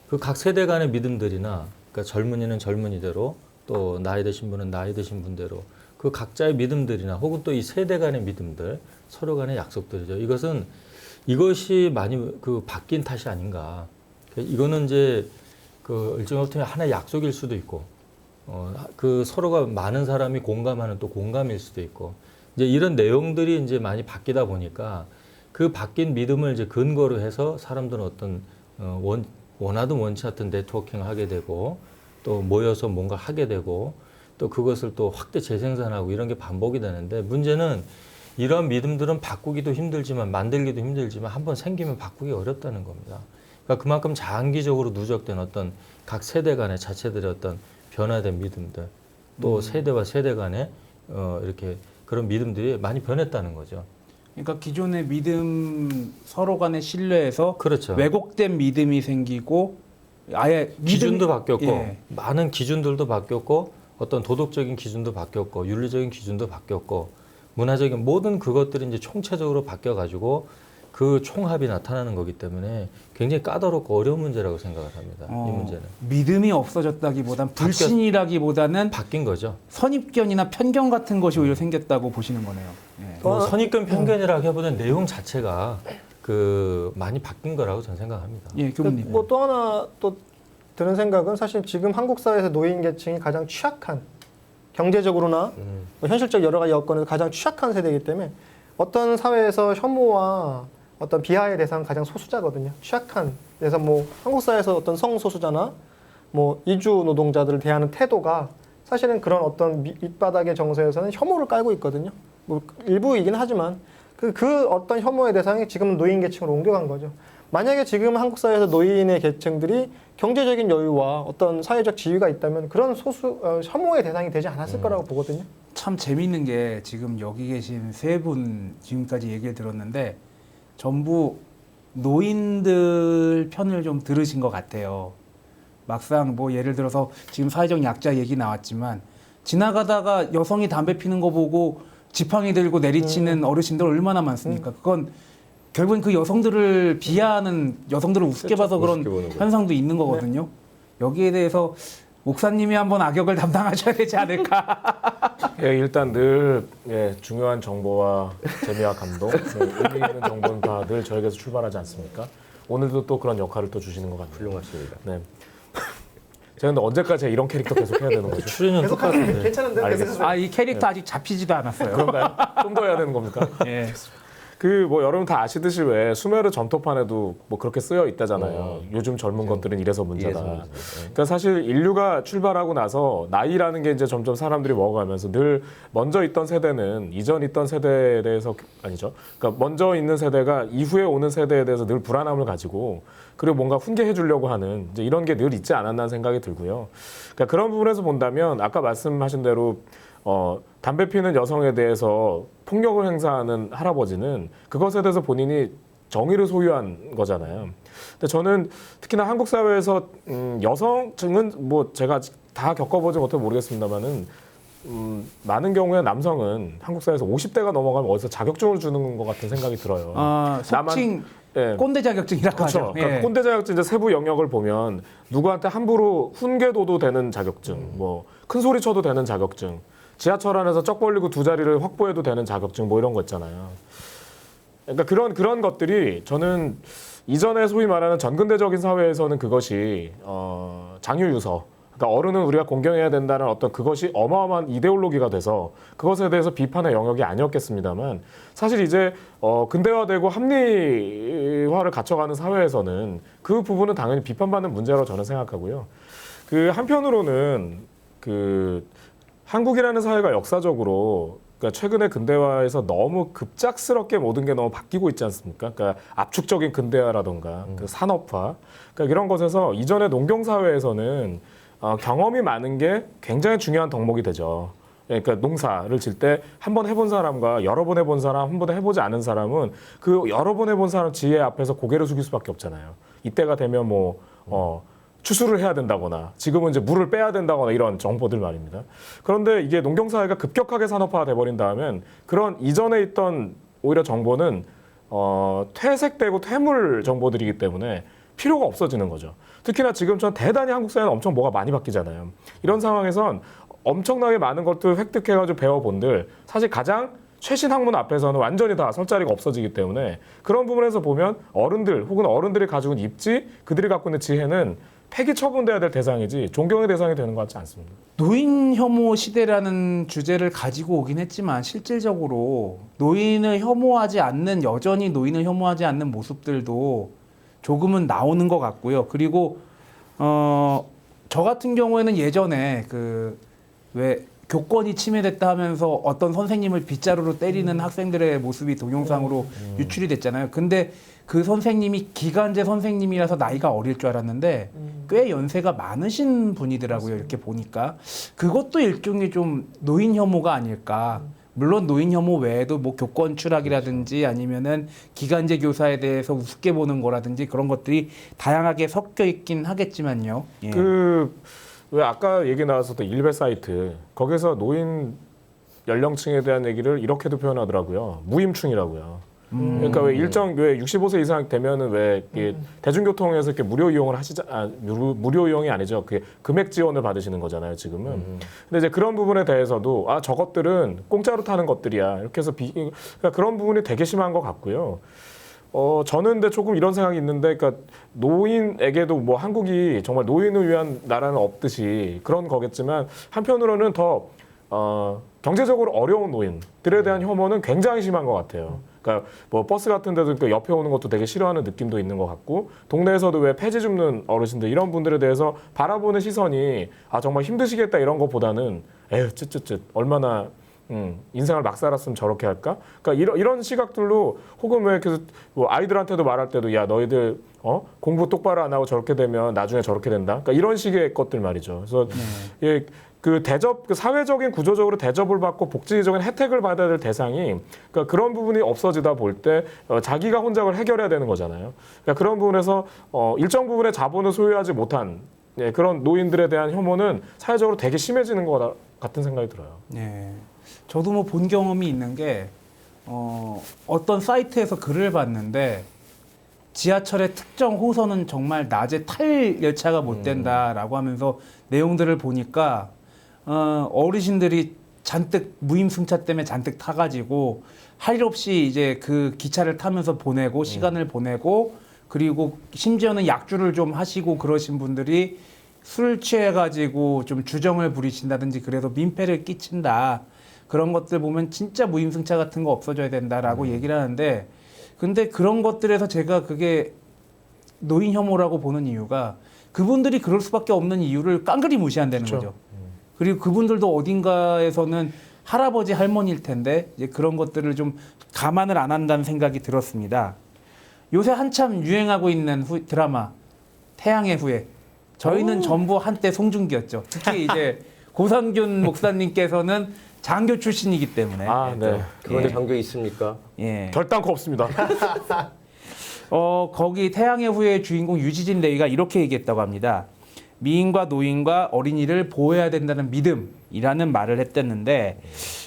Speaker 2: 그 각 세대 간의 믿음들이나, 그러니까 젊은이는 젊은이대로, 또 나이 드신 분은 나이 드신 분대로 그 각자의 믿음들이나 혹은 또 이 세대 간의 믿음들, 서로 간의 약속들이죠. 이것이 많이 바뀐 탓이 아닌가. 이거는 이제 일종의 하나의 약속일 수도 있고, 서로가 많은 사람이 공감하는 또 공감일 수도 있고, 이제 이런 내용들이 이제 많이 바뀌다 보니까 그 바뀐 믿음을 이제 근거로 해서 사람들은 어떤 원하든 원치 않든 네트워킹을 하게 되고, 또 모여서 뭔가 하게 되고, 또 그것을 또 확대 재생산하고 이런 게 반복이 되는데, 문제는 이런 믿음들은 바꾸기도 힘들지만 만들기도 힘들지만 한번 생기면 바꾸기 어렵다는 겁니다. 그러니까 그만큼 장기적으로 누적된 어떤 각 세대 간의 자체들의 어떤 변화된 믿음들, 또 세대와 세대 간의 이렇게 그런 믿음들이 많이 변했다는 거죠.
Speaker 5: 그러니까 기존의 믿음, 서로 간의 신뢰에서
Speaker 2: 그렇죠.
Speaker 5: 왜곡된 믿음이 생기고, 아예
Speaker 2: 기준도 바뀌었고,
Speaker 5: 예.
Speaker 2: 많은 기준들도 바뀌었고, 어떤 도덕적인 기준도 바뀌었고, 윤리적인 기준도 바뀌었고, 문화적인 모든 그것들이 이제 총체적으로 바뀌어가지고 그 총합이 나타나는 거기 때문에 굉장히 까다롭고 어려운 문제라고 생각을 합니다. 이 문제는
Speaker 5: 믿음이 없어졌다기보단 불신이라기보다는
Speaker 2: 바뀐 거죠.
Speaker 5: 선입견이나 편견 같은 것이 오히려 생겼다고 보시는 거네요. 예.
Speaker 2: 뭐 선입견 편견이라기보다는 내용 자체가 그 많이 바뀐 거라고 저는 생각합니다.
Speaker 5: 예, 교수님.
Speaker 3: 뭐 또 하나 또 드는 생각은 사실 지금 한국 사회에서 노인 계층이 가장 취약한 경제적으로나 뭐 현실적 여러 가지 여건에서 가장 취약한 세대이기 때문에 어떤 사회에서 혐오와 어떤 비하의 대상은 가장 소수자거든요. 취약한. 그래서 뭐 한국 사회에서 어떤 성소수자나 뭐 이주 노동자들을 대하는 태도가 사실은 그런 어떤 밑바닥의 정서에서는 혐오를 깔고 있거든요. 뭐 일부이긴 하지만 그 어떤 혐오의 대상이 지금은 노인 계층으로 옮겨간 거죠. 만약에 지금 한국 사회에서 노인의 계층들이 경제적인 여유와 어떤 사회적 지위가 있다면 그런 혐오의 대상이 되지 않았을 거라고 보거든요.
Speaker 5: 참 재미있는 게 지금 여기 계신 세 분 지금까지 얘기를 들었는데 전부 노인들 편을 좀 들으신 것 같아요. 막상 뭐 예를 들어서 지금 사회적 약자 얘기 나왔지만 지나가다가 여성이 담배 피는 거 보고 지팡이 들고 내리치는 어르신들 얼마나 많습니까? 그건 결국엔 그 여성들을 비하하는 여성들을 우습게 봐서 그런
Speaker 1: 우습게 보는 거죠.
Speaker 5: 현상도 있는 거거든요. 여기에 대해서 목사님이 한번 악역을 담당하셔야 되지 않을까.
Speaker 4: 예, 일단 늘 중요한 정보와 재미와 감동, 의미 있는 정보는 다 늘 저에게서 출발하지 않습니까? 오늘도 또 그런 역할을 또 주시는 것 같아요.
Speaker 1: 훌륭하십니다.
Speaker 4: 네. 제가 근데 언제까지 이런 캐릭터 계속 해야 되는 거죠?
Speaker 2: 출연료 똑같은데.
Speaker 3: 괜찮은데?
Speaker 4: 알겠습니다.
Speaker 5: 아, 이 캐릭터 아직 잡히지도 않았어요.
Speaker 4: 그런가요? 좀 더 해야 되는 겁니까?
Speaker 5: 예.
Speaker 4: 그 뭐 여러분 다 아시듯이 왜 수메르 점토판에도 뭐 그렇게 쓰여 있다잖아요. 요즘 젊은 것들은 이래서 문제다.
Speaker 1: 이래서 문제다.
Speaker 4: 그러니까 사실 인류가 출발하고 나서 나이라는 게 이제 점점 사람들이 먹어가면서 늘 먼저 있던 세대는 이전 있던 세대에 대해서 아니죠. 그러니까 먼저 있는 세대가 이후에 오는 세대에 대해서 늘 불안함을 가지고 그리고 뭔가 훈계해 주려고 하는 이제 이런 게 늘 있지 않았나 생각이 들고요. 그러니까 그런 부분에서 본다면 아까 말씀하신 대로 담배 피는 여성에 대해서 폭력을 행사하는 할아버지는 그것에 대해서 본인이 정의를 소유한 거잖아요. 근데 저는 특히나 한국 사회에서 여성층은 뭐 제가 다 겪어보지 못해 모르겠습니다만은 많은 경우에 남성은 한국 사회에서 50대가 넘어가면 어디서 자격증을 주는 것 같은 생각이 들어요.
Speaker 5: 아, 속칭
Speaker 4: 예.
Speaker 5: 꼰대 자격증이라고
Speaker 4: 그렇죠.
Speaker 5: 하죠.
Speaker 4: 그러니까
Speaker 5: 예.
Speaker 4: 꼰대 자격증 이제 세부 영역을 보면 누구한테 함부로 훈계도도 되는 자격증, 뭐 큰 소리 쳐도 되는 자격증, 지하철 안에서 쩍 벌리고 두 자리를 확보해도 되는 자격증, 뭐 이런 거 있잖아요. 그러니까 그런 것들이 저는 이전에 소위 말하는 전근대적인 사회에서는 그것이 장유유서. 그러니까 어른은 우리가 공경해야 된다는 어떤 그것이 어마어마한 이데올로기가 돼서 그것에 대해서 비판의 영역이 아니었겠습니다만 사실 이제 근대화되고 합리화를 갖춰가는 사회에서는 그 부분은 당연히 비판받는 문제라고 저는 생각하고요. 그 한편으로는 그 한국이라는 사회가 역사적으로 그러니까 최근에 근대화에서 너무 급작스럽게 모든 게 너무 바뀌고 있지 않습니까? 그러니까 압축적인 근대화라던가 그 산업화, 그러니까 이런 것에서 이전의 농경 사회에서는 경험이 많은 게 굉장히 중요한 덕목이 되죠. 그러니까 농사를 질 때 한 번 해본 사람과 여러 번 해본 사람, 한 번 해보지 않은 사람은 그 여러 번 해본 사람 지혜 앞에서 고개를 숙일 수밖에 없잖아요. 이때가 되면 추수를 해야 된다거나 지금은 이제 물을 빼야 된다거나 이런 정보들 말입니다. 그런데 이게 농경사회가 급격하게 산업화가 돼버린 다음엔 그런 이전에 있던 오히려 정보는 퇴색되고 퇴물 정보들이기 때문에 필요가 없어지는 거죠. 특히나 지금처럼 대단히 한국 사회는 엄청 뭐가 많이 바뀌잖아요. 이런 상황에선 엄청나게 많은 것들 획득해가지고 배워본들 사실 가장 최신 학문 앞에서는 완전히 다 설 자리가 없어지기 때문에 그런 부분에서 보면 어른들 혹은 어른들이 가지고 있는 입지 그들이 갖고 있는 지혜는 폐기 처분돼야 될 대상이지 존경의 대상이 되는 것 같지 않습니다.
Speaker 5: 노인 혐오 시대라는 주제를 가지고 오긴 했지만 실질적으로 노인을 혐오하지 않는 여전히 노인을 혐오하지 않는 모습들도 조금은 나오는 것 같고요. 그리고 저 같은 경우에는 예전에 왜 교권이 침해됐다 하면서 어떤 선생님을 빗자루로 때리는 학생들의 모습이 동영상으로 유출이 됐잖아요. 근데 그 선생님이 기간제 선생님이라서 나이가 어릴 줄 알았는데 꽤 연세가 많으신 분이더라고요. 이렇게 보니까 그것도 일종의 좀 노인 혐오가 아닐까. 물론 노인 혐오 외에도 뭐 교권 추락이라든지 아니면은 기간제 교사에 대해서 우습게 보는 거라든지 그런 것들이 다양하게 섞여 있긴 하겠지만요. 예.
Speaker 4: 왜 아까 얘기 나왔었던 일베 사이트 거기서 노인 연령층에 대한 얘기를 이렇게도 표현하더라고요. 무임충이라고요. 그러니까 왜 왜 65세 이상 되면은 왜 이게 대중교통에서 이렇게 무료 이용을 무료 이용이 아니죠. 그 금액 지원을 받으시는 거잖아요, 지금은. 근데 이제 그런 부분에 대해서도 저것들은 공짜로 타는 것들이야. 이렇게 해서 그러니까 그런 부분이 되게 심한 것 같고요. 저는 근데 조금 이런 생각이 있는데, 그러니까 노인에게도 뭐 한국이 정말 노인을 위한 나라는 없듯이 그런 거겠지만 한편으로는 더 경제적으로 어려운 노인들에 대한 혐오는 굉장히 심한 것 같아요. 그러니까 뭐 버스 같은 데도 그 옆에 오는 것도 되게 싫어하는 느낌도 있는 것 같고, 동네에서도 왜 폐지 줍는 어르신들 이런 분들에 대해서 바라보는 시선이 정말 힘드시겠다 이런 것보다는 에휴 쯧쯧쯧 얼마나 인생을 막 살았으면 저렇게 할까? 그러니까 이런 시각들로, 혹은 왜 계속 뭐 아이들한테도 말할 때도 야 너희들 공부 똑바로 안 하고 저렇게 되면 나중에 저렇게 된다. 그러니까 이런 식의 것들 말이죠. 그래서 그 사회적인 구조적으로 대접을 받고 복지적인 혜택을 받아야 될 대상이, 그러니까 그런 부분이 없어지다 볼 때 자기가 혼자 그걸 해결해야 되는 거잖아요. 그러니까 그런 부분에서 일정 부분의 자본을 소유하지 못한 그런 노인들에 대한 혐오는 사회적으로 되게 심해지는 것 같은 생각이 들어요.
Speaker 5: 네. 저도 뭐 본 경험이 있는 게 어떤 사이트에서 글을 봤는데 지하철의 특정 호선은 정말 낮에 탈 열차가 못 된다라고 하면서 내용들을 보니까 어르신들이 잔뜩 무임승차 때문에 잔뜩 타가지고 할 일 없이 이제 그 기차를 타면서 보내고 시간을 보내고, 그리고 심지어는 약주를 좀 하시고 그러신 분들이 술 취해가지고 좀 주정을 부리신다든지 그래서 민폐를 끼친다. 그런 것들 보면 진짜 무임승차 같은 거 없어져야 된다라고 얘기를 하는데, 근데 그런 것들에서 제가 그게 노인 혐오라고 보는 이유가 그분들이 그럴 수밖에 없는 이유를 깡그리 무시한다는 거죠. 그리고 그분들도 어딘가에서는 할아버지 할머니일 텐데 이제 그런 것들을 좀 감안을 안 한다는 생각이 들었습니다. 요새 한참 유행하고 있는 드라마 태양의 후예. 저희는 전부 한때 송중기였죠. 특히 이제 고상균 목사님께서는 장교 출신이기 때문에.
Speaker 4: 네.
Speaker 1: 그런데 장교 있습니까?
Speaker 5: 예.
Speaker 4: 결단코 없습니다.
Speaker 5: 거기 태양의 후예의 주인공 유지진 레이가 이렇게 얘기했다고 합니다. 미인과 노인과 어린이를 보호해야 된다는 믿음이라는 말을 했댔는데,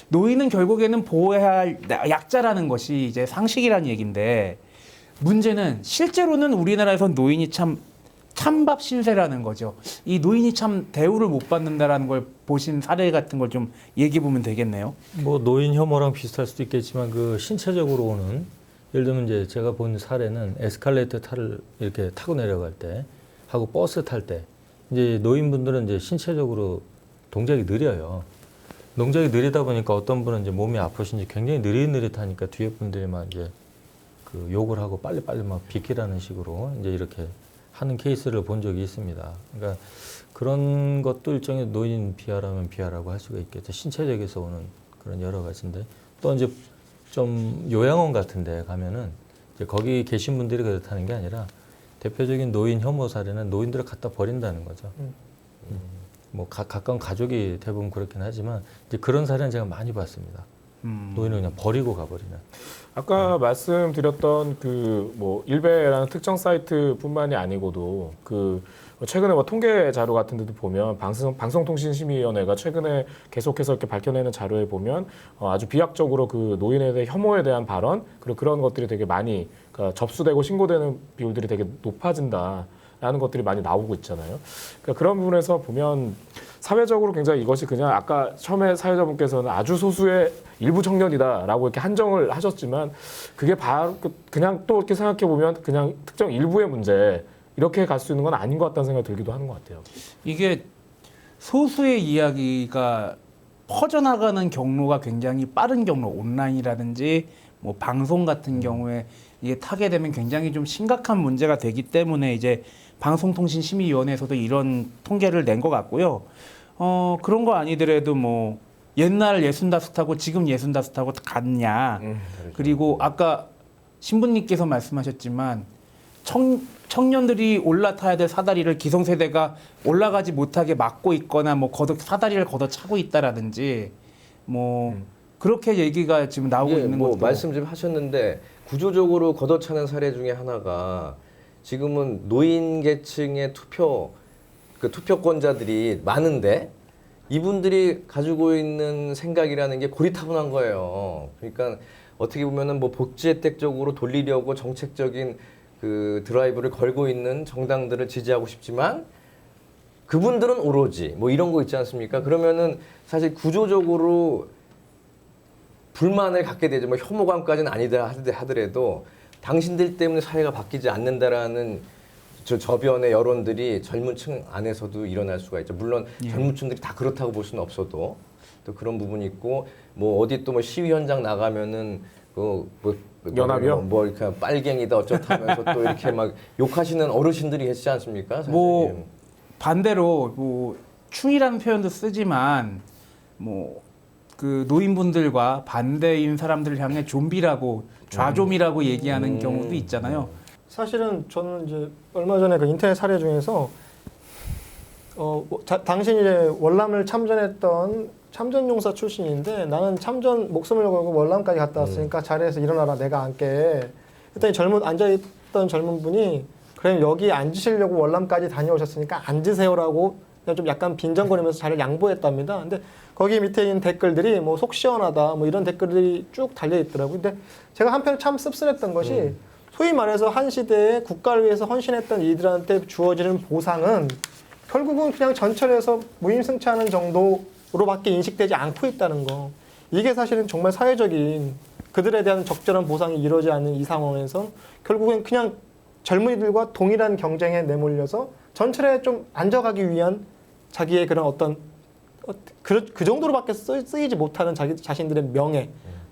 Speaker 5: 노인은 결국에는 보호해야 할 약자라는 것이 이제 상식이라는 얘기인데, 문제는 실제로는 우리나라에서 노인이 참 찬밥 신세라는 거죠. 이 노인이 참 대우를 못 받는다라는 걸 보신 사례 같은 걸 좀 얘기해 보면 되겠네요.
Speaker 2: 뭐 노인 혐오랑 비슷할 수도 있겠지만 그 신체적으로 오는, 예를 들면 이제 제가 본 사례는 에스컬레이터 탈을 이렇게 타고 내려갈 때 하고 버스 탈 때 이제 노인분들은 이제 신체적으로 동작이 느려요. 동작이 느리다 보니까 어떤 분은 이제 몸이 아프신지 굉장히 느릿느릿하니까 뒤에 분들이 막 이제 그 욕을 하고 빨리빨리 막 비키라는 식으로 이제 이렇게 하는 케이스를 본 적이 있습니다. 그러니까 그런 것도 일종의 노인 비하라면 비하라고 할 수가 있겠죠. 신체적에서 오는 그런 여러 가지인데, 또 이제 좀 요양원 같은 데 가면은 이제 거기 계신 분들이 그렇다는 게 아니라 대표적인 노인 혐오 사례는 노인들을 갖다 버린다는 거죠. 뭐 가까운 가족이 대부분 그렇긴 하지만 이제 그런 사례는 제가 많이 봤습니다. 노인을 그냥 버리고 가버리는.
Speaker 4: 아까 말씀드렸던 그 뭐 일베라는 특정 사이트뿐만이 아니고도 그 최근에 뭐 통계 자료 같은 데도 보면 방송통신심의위원회가 최근에 계속해서 이렇게 밝혀내는 자료에 보면 아주 비약적으로 그 노인에 대해 혐오에 대한 발언, 그리고 그런 것들이 되게 많이 그러니까 접수되고 신고되는 비율들이 되게 높아진다라는 것들이 많이 나오고 있잖아요. 그러니까 그런 부분에서 보면 사회적으로 굉장히 이것이 그냥 아까 처음에 사회자분께서는 아주 소수의 일부 청년이다라고 이렇게 한정을 하셨지만, 그게 바로 그냥 또 이렇게 생각해 보면 그냥 특정 일부의 문제, 이렇게 갈 수 있는 건 아닌 것 같다는 생각이 들기도 하는 것 같아요.
Speaker 5: 이게 소수의 이야기가 퍼져나가는 경로가 굉장히 빠른 경로, 온라인이라든지 뭐 방송 같은 경우에 이게 타게 되면 굉장히 좀 심각한 문제가 되기 때문에 이제 방송통신심의위원회에서도 이런 통계를 낸 것 같고요. 그런 거 아니더라도 뭐 옛날 65 타고 지금 65 타고 같냐. 그리고 아까 신부님께서 말씀하셨지만 청년들이 올라타야 될 사다리를 기성세대가 올라가지 못하게 막고 있거나 뭐 사다리를 걷어차고 있다라든지 뭐 그렇게 얘기가 지금 나오고 있는
Speaker 1: 뭐
Speaker 5: 것도
Speaker 1: 말씀 좀 하셨는데, 구조적으로 걷어차는 사례 중에 하나가 지금은 노인 계층의 투표권자들이 많은데 이분들이 가지고 있는 생각이라는 게 고리타분한 거예요. 그러니까 어떻게 보면은 뭐 복지 혜택 쪽으로 돌리려고 정책적인 그 드라이브를 걸고 있는 정당들을 지지하고 싶지만 그분들은 오로지 뭐 이런 거 있지 않습니까? 그러면은 사실 구조적으로 불만을 갖게 되죠. 뭐 혐오감까지는 아니다 하더라도 당신들 때문에 사회가 바뀌지 않는다라는 저변의 여론들이 젊은 층 안에서도 일어날 수가 있죠. 물론 젊은 층들이 다 그렇다고 볼 수는 없어도 또 그런 부분이 있고 뭐 어디 또 뭐 시위 현장 나가면은 뭐
Speaker 4: 연합이요?
Speaker 1: 뭐 이렇게 빨갱이다 어쩌다면서 또 이렇게 막 욕하시는 어르신들이 계시지 않습니까? 사실.
Speaker 5: 뭐 반대로 뭐 충이라는 표현도 쓰지만 뭐 그 노인분들과 반대인 사람들을 향해 좀비라고 좌좀이라고 얘기하는 경우도 있잖아요.
Speaker 3: 사실은 저는 이제 얼마 전에 그 인터넷 사례 중에서 당신이 이제 월남을 참전했던 참전용사 출신인데 나는 참전 목숨을 걸고 월남까지 갔다 왔으니까 자리에서 일어나라 내가 앉게 했더니 앉아있던 젊은 분이 그럼 여기 앉으시려고 월남까지 다녀오셨으니까 앉으세요라고 그냥 좀 약간 빈정거리면서 자리를 양보했답니다. 근데 거기 밑에 있는 댓글들이 뭐 속 시원하다 뭐 이런 댓글들이 쭉 달려 있더라고요. 근데 제가 한편 참 씁쓸했던 것이 소위 말해서 한 시대에 국가를 위해서 헌신했던 이들한테 주어지는 보상은 결국은 그냥 전철에서 무임승차하는 정도로밖에 인식되지 않고 있다는 거. 이게 사실은 정말 사회적인 그들에 대한 적절한 보상이 이루어지지 않는 이 상황에서 결국엔 그냥 젊은이들과 동일한 경쟁에 내몰려서 전철에 좀 앉아가기 위한 자기의 그런 어떤 그 정도로밖에 쓰이지 못하는 자기 자신들의 명예,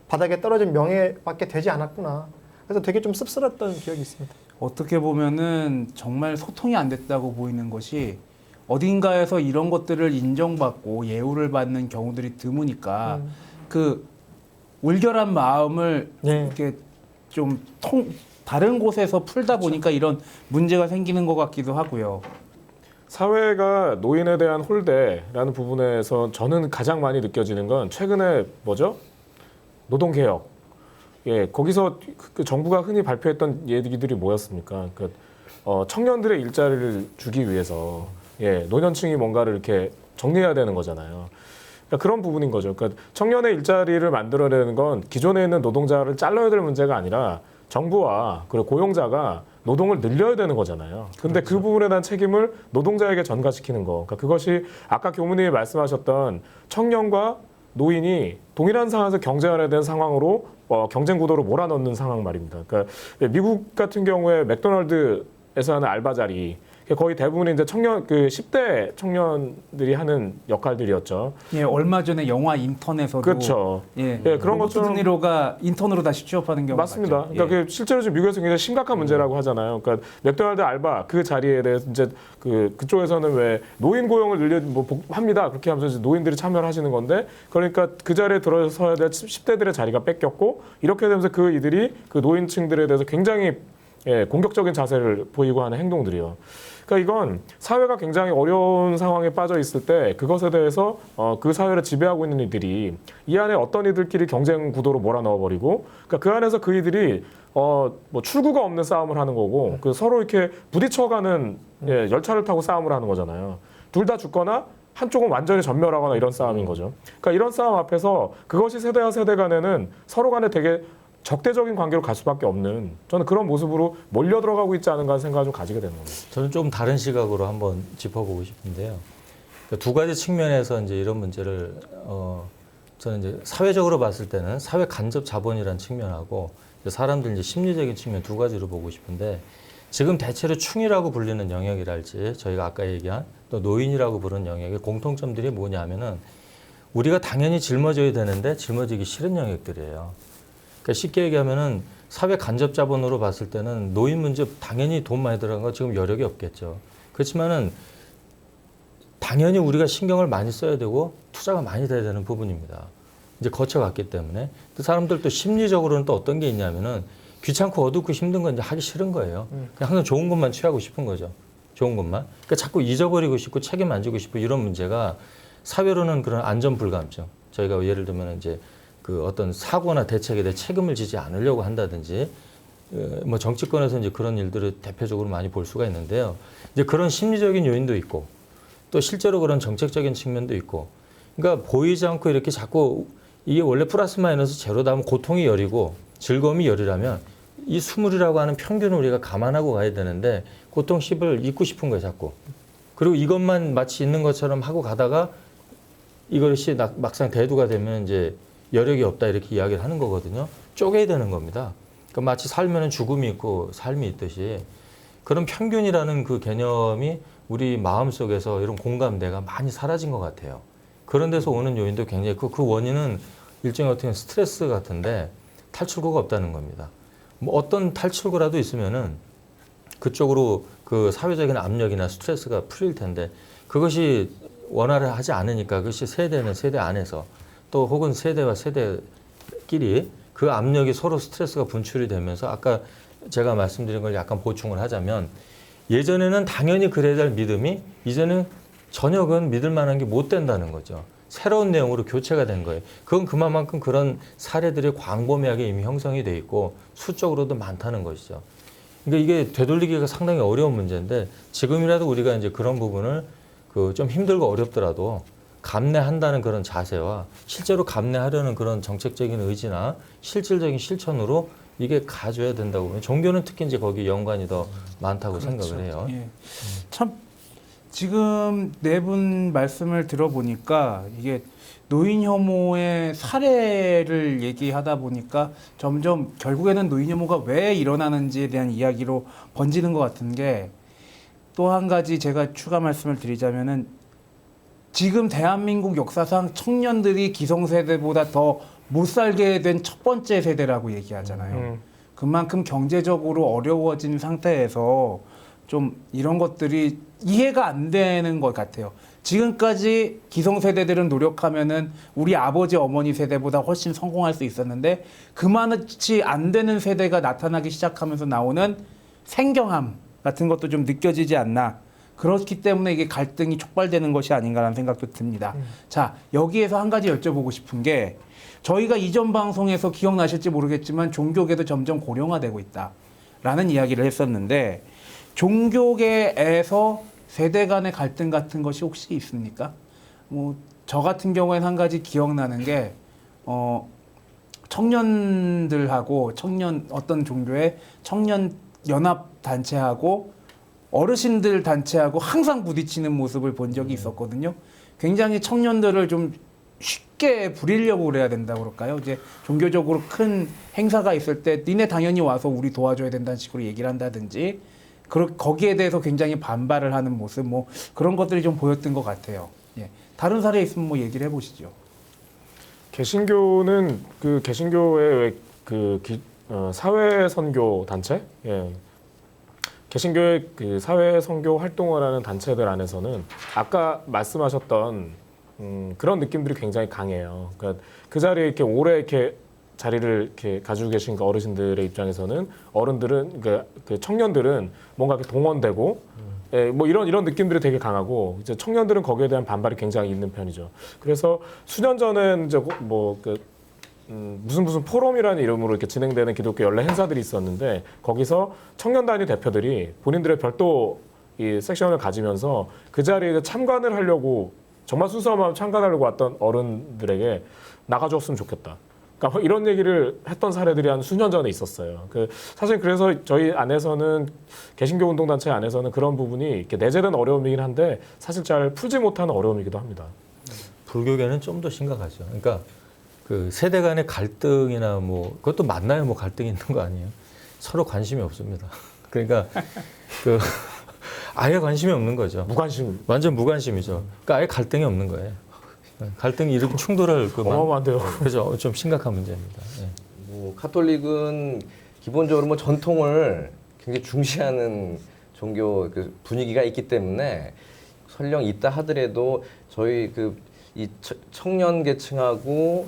Speaker 3: 바닥에 떨어진 명예밖에 되지 않았구나. 그래서 되게 좀 씁쓸했던 기억이 있습니다.
Speaker 5: 어떻게 보면은 정말 소통이 안 됐다고 보이는 것이 어딘가에서 이런 것들을 인정받고 예우를 받는 경우들이 드무니까 그 울결한 마음을
Speaker 3: 네.
Speaker 5: 이렇게 좀 다른 곳에서 풀다 보니까 이런 문제가 생기는 것 같기도 하고요.
Speaker 4: 사회가 노인에 대한 홀대라는 부분에서 저는 가장 많이 느껴지는 건 최근에 뭐죠? 노동개혁. 예, 거기서 그 정부가 흔히 발표했던 얘기들이 뭐였습니까? 청년들의 일자리를 주기 위해서 노년층이 뭔가를 이렇게 정리해야 되는 거잖아요. 그러니까 그런 부분인 거죠. 그러니까 청년의 일자리를 만들어내는 건 기존에 있는 노동자를 잘라야 될 문제가 아니라 정부와 그리고 고용자가 노동을 늘려야 되는 거잖아요. 근데 그 부분에 대한 책임을 노동자에게 전가시키는 거. 그러니까 그것이 아까 교무님이 말씀하셨던 청년과 노인이 동일한 상황에서 경쟁해야 되는 상황으로 경쟁 구도로 몰아넣는 상황 말입니다. 그러니까 미국 같은 경우에 맥도날드에서 하는 알바 자리 거의 대부분이 이제 10대 청년들이 하는 역할들이었죠.
Speaker 5: 예, 얼마 전에 영화 인턴에서도
Speaker 4: 그렇죠. 그런 것처럼
Speaker 5: 드니로가 인턴으로 다시 취업하는 경우가
Speaker 4: 맞습니다.
Speaker 5: 많죠.
Speaker 4: 그러니까 그 실제로 지금 미국에서 굉장히 심각한 문제라고 하잖아요. 그러니까 맥도날드 알바 그 자리에 대해서 이제 그쪽에서는 왜 노인 고용을 합니다. 그렇게 하면서 이제 노인들이 참여를 하시는 건데 그러니까 그 자리에 들어서야 될 10대들의 자리가 뺏겼고 이렇게 되면서 그 이들이 그 노인층들에 대해서 굉장히 공격적인 자세를 보이고 하는 행동들이요. 그러니까 이건 사회가 굉장히 어려운 상황에 빠져 있을 때 그것에 대해서 그 사회를 지배하고 있는 이들이 이 안에 어떤 이들끼리 경쟁 구도로 몰아넣어버리고 그러니까 그 안에서 그 이들이 뭐 출구가 없는 싸움을 하는 거고 그 서로 이렇게 부딪혀가는 열차를 타고 싸움을 하는 거잖아요. 둘 다 죽거나 한쪽은 완전히 전멸하거나 이런 싸움인 거죠. 그러니까 이런 싸움 앞에서 그것이 세대와 세대 간에는 서로 간에 되게 적대적인 관계로 갈 수밖에 없는 저는 그런 모습으로 몰려 들어가고 있지 않은가 하는 생각을 좀 가지게 되는 겁니다.
Speaker 2: 저는 좀 다른 시각으로 한번 짚어보고 싶은데요. 그러니까 두 가지 측면에서 이제 이런 문제를 저는 이제 사회적으로 봤을 때는 사회 간접 자본이라는 측면하고 사람들 이제 심리적인 측면 두 가지로 보고 싶은데 지금 대체로 충이라고 불리는 영역이랄지 저희가 아까 얘기한 또 노인이라고 부르는 영역의 공통점들이 뭐냐면은 우리가 당연히 짊어져야 되는데 짊어지기 싫은 영역들이에요. 그러니까 쉽게 얘기하면은 사회 간접 자본으로 봤을 때는 노인 문제 당연히 돈 많이 들어간 거 지금 여력이 없겠죠. 그렇지만은 당연히 우리가 신경을 많이 써야 되고 투자가 많이 돼야 되는 부분입니다. 이제 거쳐갔기 때문에. 또 사람들도 심리적으로는 또 어떤 게 있냐면은 귀찮고 어둡고 힘든 건 이제 하기 싫은 거예요. 그냥 항상 좋은 것만 취하고 싶은 거죠. 좋은 것만. 그러니까 자꾸 잊어버리고 싶고 책임 안 지고 싶고 이런 문제가 사회로는 그런 안전 불감증. 저희가 예를 들면 이제 그 어떤 사고나 대책에 대해 책임을 지지 않으려고 한다든지 뭐 정치권에서 이제 그런 일들을 대표적으로 많이 볼 수가 있는데요. 이제 그런 심리적인 요인도 있고 또 실제로 그런 정책적인 측면도 있고 그러니까 보이지 않고 이렇게 자꾸 이게 원래 플러스 마이너스 제로다 하면 고통이 열이고 즐거움이 열이라면 이 20이라고 하는 평균을 우리가 감안하고 가야 되는데 고통 10을 잊고 싶은 거예요, 자꾸. 그리고 이것만 마치 있는 것처럼 하고 가다가 이것이 막상 대두가 되면 이제 여력이 없다 이렇게 이야기를 하는 거거든요. 쪼개야 되는 겁니다. 그러니까 마치 살면은 죽음이 있고 삶이 있듯이 그런 평균이라는 그 개념이 우리 마음속에서 이런 공감대가 많이 사라진 것 같아요. 그런 데서 오는 요인도 굉장히 그 원인은 일종의 어떻게 스트레스 같은데 탈출구가 없다는 겁니다. 뭐 어떤 탈출구라도 있으면은 그쪽으로 그 사회적인 압력이나 스트레스가 풀릴 텐데 그것이 원활히 하지 않으니까 그것이 세대는 세대 안에서 또 혹은 세대와 세대끼리 그 압력이 서로 스트레스가 분출이 되면서 아까 제가 말씀드린 걸 약간 보충을 하자면 예전에는 당연히 그래야 될 믿음이 이제는 전역은 믿을 만한 게 못 된다는 거죠. 새로운 내용으로 교체가 된 거예요. 그건 그만큼 그런 사례들이 광범위하게 이미 형성이 돼 있고 수적으로도 많다는 것이죠. 그러니까 이게 되돌리기가 상당히 어려운 문제인데 지금이라도 우리가 이제 그런 부분을 그 좀 힘들고 어렵더라도 감내한다는 그런 자세와 실제로 감내하려는 그런 정책적인 의지나 실질적인 실천으로 이게 가져야 된다고 보면 종교는 특히 이제 거기 연관이 더 많다고 생각을 해요.
Speaker 5: 예. 참 지금 네 분 말씀을 들어보니까 이게 노인 혐오의 사례를 얘기하다 보니까 점점 결국에는 노인 혐오가 왜 일어나는지에 대한 이야기로 번지는 것 같은 게 또 한 가지 제가 추가 말씀을 드리자면은 지금 대한민국 역사상 청년들이 기성세대보다 더 못 살게 된 첫 번째 세대라고 얘기하잖아요. 그만큼 경제적으로 어려워진 상태에서 좀 이런 것들이 이해가 안 되는 것 같아요. 지금까지 기성세대들은 노력하면은 우리 아버지 어머니 세대보다 훨씬 성공할 수 있었는데 그만치 안 되는 세대가 나타나기 시작하면서 나오는 생경함 같은 것도 좀 느껴지지 않나. 그렇기 때문에 이게 갈등이 촉발되는 것이 아닌가라는 생각도 듭니다. 자, 여기에서 한 가지 여쭤보고 싶은 게 저희가 이전 방송에서 기억나실지 모르겠지만 종교계도 점점 고령화되고 있다라는 이야기를 했었는데 종교계에서 세대 간의 갈등 같은 것이 혹시 있습니까? 뭐 저 같은 경우에는 한 가지 기억나는 게 청년들하고 어떤 종교의 청년 연합 단체하고 어르신들 단체하고 항상 부딪히는 모습을 본 적이 있었거든요. 굉장히 청년들을 좀 쉽게 부리려고 그래야 된다고 그럴까요? 이제 종교적으로 큰 행사가 있을 때 니네 당연히 와서 우리 도와줘야 된다는 식으로 얘기를 한다든지 거기에 대해서 굉장히 반발을 하는 모습 뭐 그런 것들이 좀 보였던 것 같아요. 예. 다른 사례 있으면 뭐 얘기를 해보시죠.
Speaker 4: 개신교는 그 개신교의 사회 선교 단체, 예. 개신교의 그 사회 선교 활동을 하는 단체들 안에서는 아까 말씀하셨던 그런 느낌들이 굉장히 강해요. 그러니까 그 자리에 이렇게 오래 이렇게 자리를 이렇게 가지고 계신 그 어르신들의 입장에서는 어른들은 그 청년들은 뭔가 이렇게 동원되고 예, 뭐 이런 느낌들이 되게 강하고 이제 청년들은 거기에 대한 반발이 굉장히 있는 편이죠. 그래서 수년 전엔 이제 무슨 포럼이라는 이름으로 이렇게 진행되는 기독교 연례 행사들이 있었는데 거기서 청년 단위 대표들이 본인들의 별도 이 섹션을 가지면서 그 자리에 참관을 하려고 정말 순수한 마음 참관하려고 왔던 어른들에게 나가줬으면 좋겠다. 그러니까 이런 얘기를 했던 사례들이 한 수년 전에 있었어요. 사실 그래서 저희 안에서는 개신교 운동단체 안에서는 그런 부분이 이렇게 내재된 어려움이긴 한데 사실 잘 풀지 못하는 어려움이기도 합니다.
Speaker 2: 불교계는 좀 더 심각하죠. 그러니까 그 세대 간의 갈등이나 뭐 그것도 맞나요? 뭐 갈등이 있는 거 아니에요? 서로 관심이 없습니다. 그러니까 그 아예 관심이 없는 거죠.
Speaker 4: 무관심.
Speaker 2: 완전 무관심이죠. 그러니까 아예 갈등이 없는 거예요. 갈등이 이렇게 충돌할
Speaker 4: 어마어마한데요.
Speaker 2: 그래서 좀 심각한 문제입니다. 예.
Speaker 1: 뭐 카톨릭은 기본적으로 뭐 전통을 굉장히 중시하는 종교 그 분위기가 있기 때문에 설령 있다 하더라도 저희 이 청년 계층하고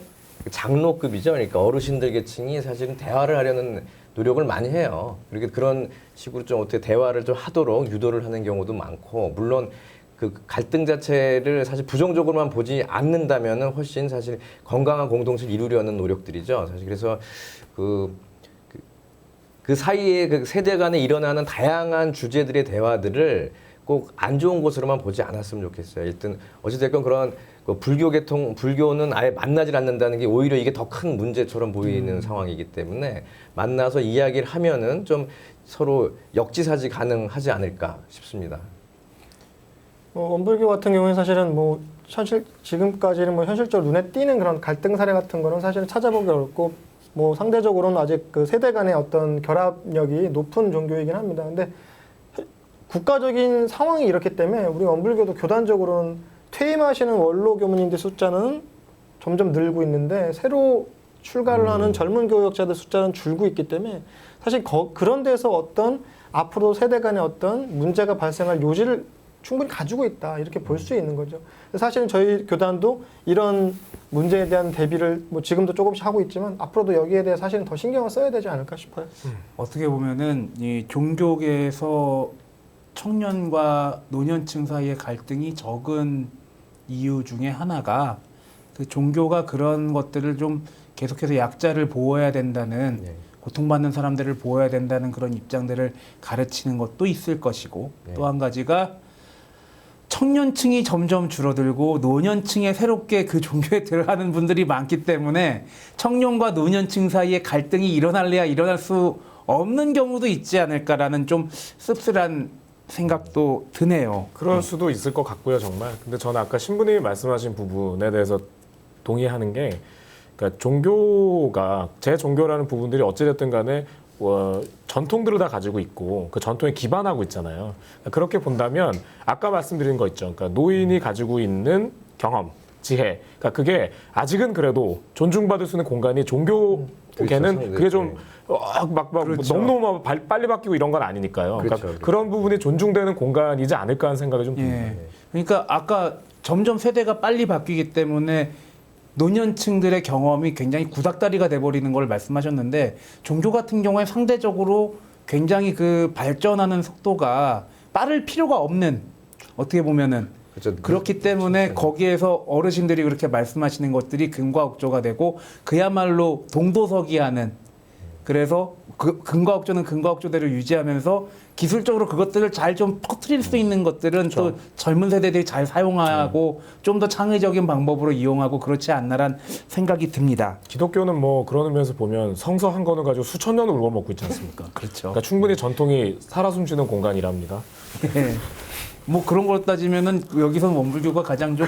Speaker 1: 장로급이죠. 그러니까 어르신들 계층이 사실은 대화를 하려는 노력을 많이 해요. 그렇게 그런 식으로 좀 어떻게 대화를 좀 하도록 유도를 하는 경우도 많고, 물론 그 갈등 자체를 사실 부정적으로만 보지 않는다면은 훨씬 사실 건강한 공동체를 이루려는 노력들이죠. 사실 그래서 그 사이에 그 세대 간에 일어나는 다양한 주제들의 대화들을 꼭 안 좋은 것으로만 보지 않았으면 좋겠어요. 일단 어찌됐건 그런 그 불교는 아예 만나질 않는다는 게 오히려 이게 더 큰 문제처럼 보이는 상황이기 때문에 만나서 이야기를 하면은 좀 서로 역지사지 가능하지 않을까 싶습니다.
Speaker 3: 원불교 같은 경우에 사실은 뭐 사실 지금까지는 뭐 현실적으로 눈에 띄는 그런 갈등 사례 같은 거는 사실은 찾아보기 어렵고 뭐 상대적으로는 아직 그 세대 간의 어떤 결합력이 높은 종교이긴 합니다. 근데 국가적인 상황이 이렇기 때문에 우리 원불교도 교단적으로는 퇴임하시는 원로 교무님들 숫자는 점점 늘고 있는데 새로 출가를 하는 젊은 교역자들 숫자는 줄고 있기 때문에 사실 그런 데서 어떤 앞으로 세대 간의 어떤 문제가 발생할 요지를 충분히 가지고 있다 이렇게 볼 수 있는 거죠. 사실은 저희 교단도 이런 문제에 대한 대비를 뭐 지금도 조금씩 하고 있지만 앞으로도 여기에 대해 사실은 더 신경을 써야 되지 않을까 싶어요.
Speaker 5: 어떻게 보면은 이 종교계에서 청년과 노년층 사이의 갈등이 적은 이유 중에 하나가 그 종교가 그런 것들을 좀 계속해서 약자를 보호해야 된다는
Speaker 1: 네.
Speaker 5: 고통받는 사람들을 보호해야 된다는 그런 입장들을 가르치는 것도 있을 것이고
Speaker 1: 네.
Speaker 5: 또 한 가지가 청년층이 점점 줄어들고 노년층에 새롭게 그 종교에 들어가는 분들이 많기 때문에 청년과 노년층 사이에 갈등이 일어날래야 일어날 수 없는 경우도 있지 않을까라는 좀 씁쓸한 생각도 드네요.
Speaker 4: 그럴 수도 있을 것 같고요, 정말. 근데 저는 아까 신부님이 말씀하신 부분에 대해서 동의하는 게, 그러니까 종교가 제 종교라는 부분들이 어찌됐든 간에 전통들을 다 가지고 있고 그 전통에 기반하고 있잖아요. 그렇게 본다면 아까 말씀드린 거 있죠. 그러니까 노인이 가지고 있는 경험, 지혜, 그러니까 그게 아직은 그래도 존중받을 수 있는 공간이 종교계는
Speaker 1: 그렇죠.
Speaker 4: 그게 좀 막
Speaker 5: 그렇죠.
Speaker 4: 너무너무 빨리 바뀌고 이런 건 아니니까요.
Speaker 1: 그렇죠,
Speaker 4: 그러니까
Speaker 1: 그렇죠.
Speaker 4: 그런 부분이 존중되는 공간이지 않을까 하는 생각이 좀 듭니다.
Speaker 5: 예. 그러니까 아까 점점 세대가 빨리 바뀌기 때문에 노년층들의 경험이 굉장히 구닥다리가 돼버리는 걸 말씀하셨는데 종교 같은 경우에 상대적으로 굉장히 그 발전하는 속도가 빠를 필요가 없는 어떻게 보면은
Speaker 1: 그렇죠.
Speaker 5: 그렇기 때문에 거기에서 어르신들이 그렇게 말씀하시는 것들이 근과옥조가 되고 그야말로 동도서기하는 그래서 그 근과옥조는 근과옥조대로 유지하면서 기술적으로 그것들을 잘 좀 퍼뜨릴 수 있는 것들은 또 젊은 세대들이 잘 사용하고 좀 더 창의적인 방법으로 이용하고 그렇지 않나란 생각이 듭니다.
Speaker 4: 기독교는 뭐 그런 의미에서 보면 성서 한 권을 가지고 수천 년을 울어먹고 있지 않습니까?
Speaker 5: 그렇죠.
Speaker 4: 그러니까 충분히 전통이 살아 숨쉬는 공간이랍니다.
Speaker 5: 예. 뭐 그런 걸 따지면은 여기서는 원불교가 가장 좀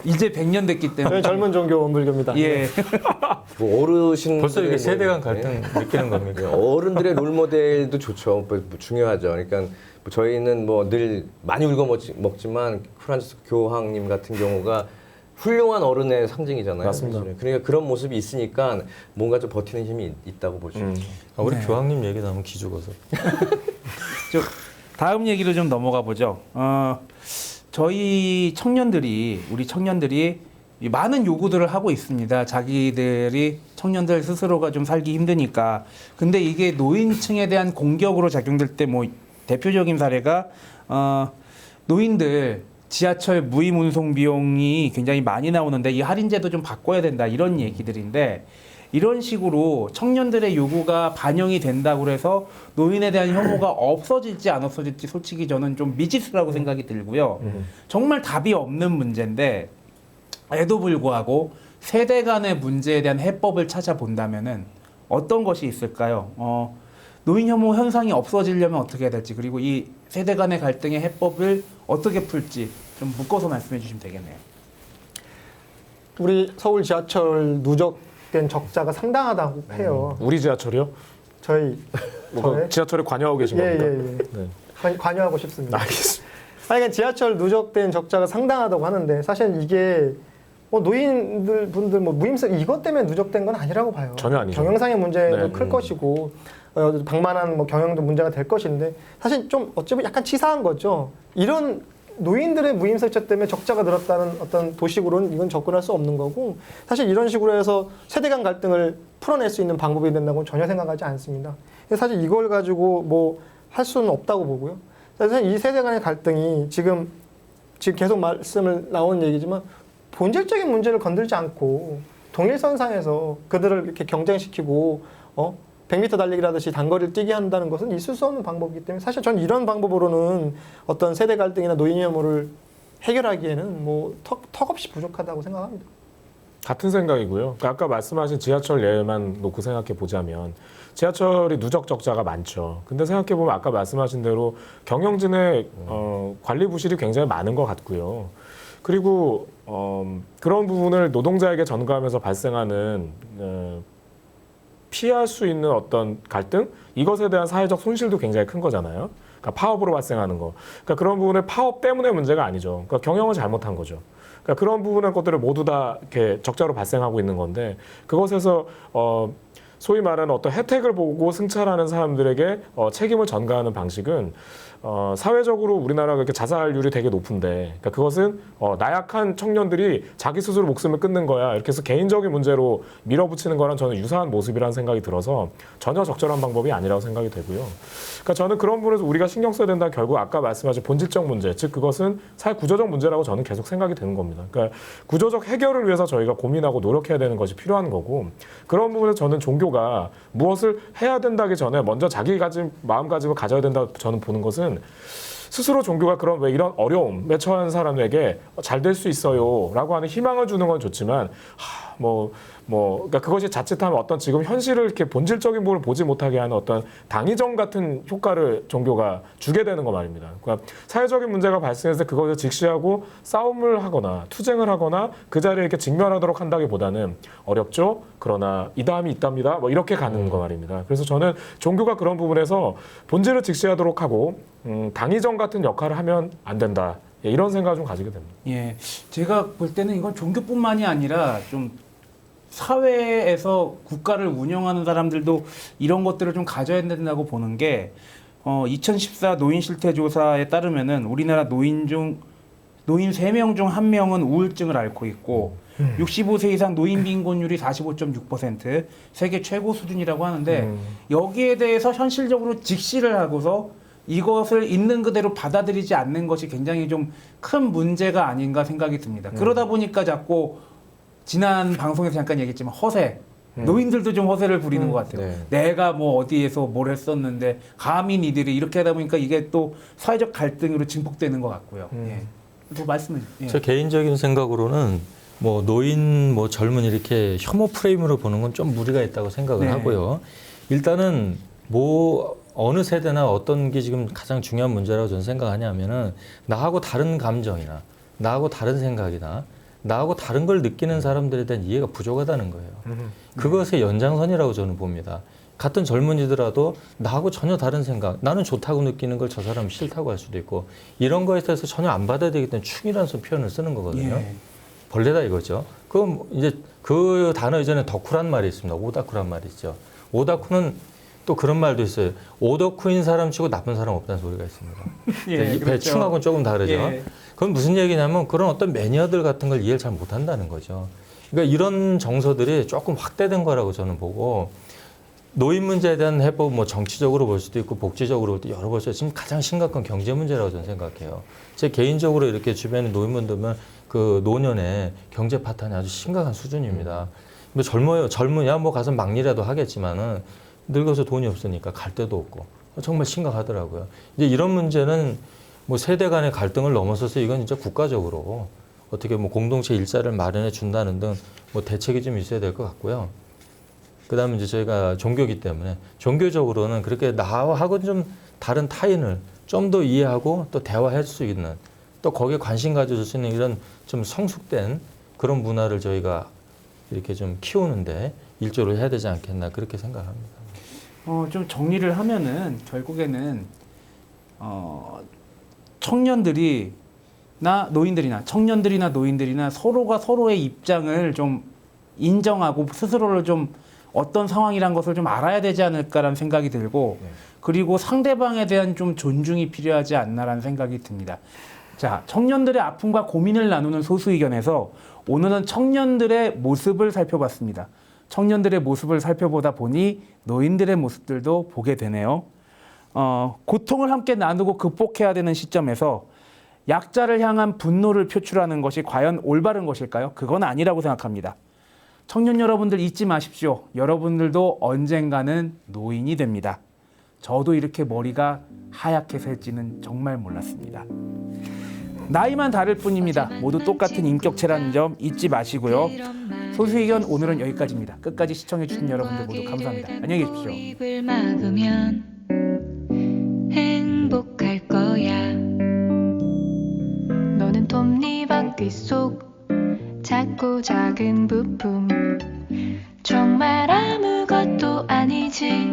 Speaker 5: 이제 100년 됐기 때문에
Speaker 3: 저희 젊은 종교 원불교입니다.
Speaker 5: 예.
Speaker 1: 뭐 어르신
Speaker 2: 벌써 이게 세대 간 갈등 느끼는 겁니까?
Speaker 1: 어른들의 롤모델도 좋죠. 뭐 중요하죠. 그러니까 뭐 저희는 뭐 늘 많이 울고 먹지만 프란치스 교황님 같은 경우가 훌륭한 어른의 상징이잖아요.
Speaker 4: 맞습니다.
Speaker 1: 사실은. 그러니까 그런 모습이 있으니까 뭔가 좀 버티는 힘이 있다고 볼 수 있죠.
Speaker 2: 우리
Speaker 5: 네.
Speaker 2: 교황님 얘기 나오면 기죽어서.
Speaker 5: 다음 얘기로 좀 넘어가 보죠. 저희 우리 청년들이 많은 요구들을 하고 있습니다. 자기들이 청년들 스스로가 좀 살기 힘드니까. 근데 이게 노인층에 대한 공격으로 작용될 때 뭐 대표적인 사례가 노인들 지하철 무임 운송 비용이 굉장히 많이 나오는데 이 할인제도 좀 바꿔야 된다 이런 얘기들인데 이런 식으로 청년들의 요구가 반영이 된다고 해서 노인에 대한 혐오가 없어질지 안 없어질지 솔직히 저는 좀 미지수라고 생각이 들고요. 정말 답이 없는 문제인데 에도 불구하고 세대 간의 문제에 대한 해법을 찾아본다면은 어떤 것이 있을까요? 노인 혐오 현상이 없어지려면 어떻게 해야 될지 그리고 이 세대 간의 갈등의 해법을 어떻게 풀지 좀 묶어서 말씀해 주시면 되겠네요.
Speaker 3: 우리 서울 지하철 누적된 적자가 상당하다고 해요.
Speaker 4: 우리 지하철이요?
Speaker 3: 저희
Speaker 4: 뭐 지하철에 관여하고 계신 겁니까?
Speaker 3: 예. 관여하고 싶습니다.
Speaker 4: 알겠습니다.
Speaker 3: 아니, 그러니까 지하철 누적된 적자가 상당하다고 하는데 사실 이게 뭐 노인들 분들 뭐 무임세 이것 때문에 누적된 건 아니라고 봐요.
Speaker 4: 전혀 아니죠.
Speaker 3: 경영상의 문제도
Speaker 4: 네.
Speaker 3: 클 것이고 방만한 뭐 경영도 문제가 될 것인데 사실 좀 어찌 보면 약간 치사한 거죠. 이런 노인들의 무임세차 때문에 적자가 늘었다는 어떤 도식으로는 이건 접근할 수 없는 거고 사실 이런 식으로 해서 세대 간 갈등을 풀어낼 수 있는 방법이 된다고는 전혀 생각하지 않습니다. 사실 이걸 가지고 뭐 할 수는 없다고 보고요. 사실 이 세대 간의 갈등이 지금 계속 말씀을 나온 얘기지만 본질적인 문제를 건들지 않고 동일선상에서 그들을 이렇게 경쟁시키고 100m 달리기라듯이 단거리를 뛰게 한다는 것은 있을 수 없는 방법이기 때문에 사실 전 이런 방법으로는 어떤 세대 갈등이나 노인 혐오를 해결하기에는 뭐 턱없이 부족하다고 생각합니다.
Speaker 4: 같은 생각이고요. 그러니까 아까 말씀하신 지하철 예만 놓고 생각해 보자면 지하철이 누적 적자가 많죠. 근데 생각해 보면 아까 말씀하신 대로 경영진의 관리 부실이 굉장히 많은 것 같고요. 그리고 그런 부분을 노동자에게 전가하면서 발생하는 피할 수 있는 어떤 갈등, 이것에 대한 사회적 손실도 굉장히 큰 거잖아요. 그러니까 파업으로 발생하는 거. 그러니까 그런 부분을 파업 때문에 문제가 아니죠. 그러니까 경영을 잘못한 거죠. 그러니까 그런 부분의 것들을 모두 다 이렇게 적자로 발생하고 있는 건데, 그것에서 소위 말하는 어떤 혜택을 보고 승차하는 사람들에게 책임을 전가하는 방식은 사회적으로 우리나라가 이렇게 자살률이 되게 높은데, 그러니까 그것은 나약한 청년들이 자기 스스로 목숨을 끊는 거야, 이렇게 해서 개인적인 문제로 밀어붙이는 거랑 저는 유사한 모습이라는 생각이 들어서 전혀 적절한 방법이 아니라고 생각이 되고요. 그러니까 저는 그런 부분에서 우리가 신경 써야 된다는, 결국 아까 말씀하신 본질적 문제, 즉 그것은 사회 구조적 문제라고 저는 계속 생각이 되는 겁니다. 그러니까 구조적 해결을 위해서 저희가 고민하고 노력해야 되는 것이 필요한 거고, 그런 부분에서 저는 종교가 무엇을 해야 된다기 전에 먼저 자기 마음가짐을 가져야 된다고 저는 보는 것은, 스스로 종교가 그런 왜 이런 어려움에 처한 사람에게 잘 될 수 있어요라고 하는 희망을 주는 건 좋지만, 그러니까 그것이 자칫하면 어떤 지금 현실을 이렇게 본질적인 부분을 보지 못하게 하는 어떤 당위정 같은 효과를 종교가 주게 되는 거 말입니다. 그러니까 사회적인 문제가 발생해서 그것을 직시하고 싸움을 하거나 투쟁을 하거나 그 자리에 이렇게 직면하도록 한다기보다는 어렵죠. 그러나 이 다음이 있답니다. 뭐 이렇게 가는 거 말입니다. 그래서 저는 종교가 그런 부분에서 본질을 직시하도록 하고 당위정 같은 역할을 하면 안 된다. 예, 이런 생각을 좀 가지게 됩니다.
Speaker 5: 예, 제가 볼 때는 이건 종교뿐만이 아니라 좀 사회에서 국가를 운영하는 사람들도 이런 것들을 좀 가져야 된다고 보는 게, 2014 노인 실태 조사에 따르면은 우리나라 노인 3명 중 1명은 우울증을 앓고 있고, 65세 이상 노인 빈곤율이 45.6%, 세계 최고 수준이라고 하는데, 여기에 대해서 현실적으로 직시를 하고서 이것을 있는 그대로 받아들이지 않는 것이 굉장히 좀 큰 문제가 아닌가 생각이 듭니다. 그러다 보니까 자꾸 지난 방송에서 잠깐 얘기했지만 허세, 노인들도 좀 허세를 부리는 것 같아요.
Speaker 1: 네.
Speaker 5: 내가 뭐 어디에서 뭘 했었는데 감히 니들이 이렇게 하다 보니까 이게 또 사회적 갈등으로 증폭되는 것 같고요. 예. 뭐 말씀을. 예.
Speaker 2: 제 개인적인 생각으로는 뭐 노인, 뭐 젊은 이렇게 혐오 프레임으로 보는 건 좀 무리가 있다고 생각을
Speaker 5: 네.
Speaker 2: 하고요. 일단은 뭐 어느 세대나 어떤 게 지금 가장 중요한 문제라고 저는 생각하냐면은, 나하고 다른 감정이나 나하고 다른 생각이나 나하고 다른 걸 느끼는 사람들에 대한 이해가 부족하다는 거예요. 그것의 연장선이라고 저는 봅니다. 같은 젊은이더라도 나하고 전혀 다른 생각, 나는 좋다고 느끼는 걸 저 사람은 싫다고 할 수도 있고, 이런 거에 대해서 전혀 안 받아들이기 때문에 충이라는 표현을 쓰는 거거든요.
Speaker 5: 예.
Speaker 2: 벌레다 이거죠. 그럼 이제 그 단어 이전에 덕후란 말이 있습니다. 오다쿠란 말이 있죠. 오다쿠는 또 그런 말도 있어요. 오덕후인 사람 치고 나쁜 사람 없다는 소리가 있습니다.
Speaker 5: 예, 그렇죠.
Speaker 2: 배충하고는 조금 다르죠.
Speaker 5: 예.
Speaker 2: 그건 무슨 얘기냐면, 그런 어떤 매니아들 같은 걸 이해를 잘 못한다는 거죠. 그러니까 이런 정서들이 조금 확대된 거라고 저는 보고, 노인 문제에 대한 해법, 뭐 정치적으로 볼 수도 있고 복지적으로 볼 때 여러 볼 수 있고, 지금 가장 심각한 경제 문제라고 저는 생각해요. 제 개인적으로 이렇게 주변에 노인분 들면 그 노년에 경제 파탄이 아주 심각한 수준입니다. 뭐 젊으냐 뭐 가서 막일이라도 하겠지만은 늙어서 돈이 없으니까 갈 데도 없고, 정말 심각하더라고요. 이제 이런 문제는 뭐 세대 간의 갈등을 넘어서서 이건 이제 국가적으로 어떻게 뭐 공동체 일자를 마련해 준다는 등 뭐 대책이 좀 있어야 될 것 같고요. 그다음에 이제 저희가 종교기 때문에 종교적으로는 그렇게 나하고는 좀 다른 타인을 좀 더 이해하고 또 대화할 수 있는, 또 거기에 관심 가져줄 수 있는 이런 좀 성숙된 그런 문화를 저희가 이렇게 좀 키우는데 일조를 해야 되지 않겠나, 그렇게 생각합니다.
Speaker 5: 좀 정리를 하면은 결국에는 청년들이나 노인들이나 서로가 서로의 입장을 좀 인정하고 스스로를 좀 어떤 상황이란 것을 좀 알아야 되지 않을까라는 생각이 들고, 그리고 상대방에 대한 좀 존중이 필요하지 않나라는 생각이 듭니다. 자, 청년들의 아픔과 고민을 나누는 소수의견에서 오늘은 청년들의 모습을 살펴봤습니다. 청년들의 모습을 살펴보다 보니 노인들의 모습들도 보게 되네요. 고통을 함께 나누고 극복해야 되는 시점에서 약자를 향한 분노를 표출하는 것이 과연 올바른 것일까요? 그건 아니라고 생각합니다. 청년 여러분들 잊지 마십시오. 여러분들도 언젠가는 노인이 됩니다. 저도 이렇게 머리가 하얗게 살지는 정말 몰랐습니다. 나이만 다를 뿐입니다. 모두 똑같은 인격체라는 점 잊지 마시고요. 소수의견 오늘은 여기까지입니다. 끝까지 시청해주신 여러분들 모두 감사합니다. 안녕히 계십시오.
Speaker 6: 입을 막으면 행복할 거야. 너는 톱니바퀴 속 작고 작은 부품 정말 아무것도 아니지.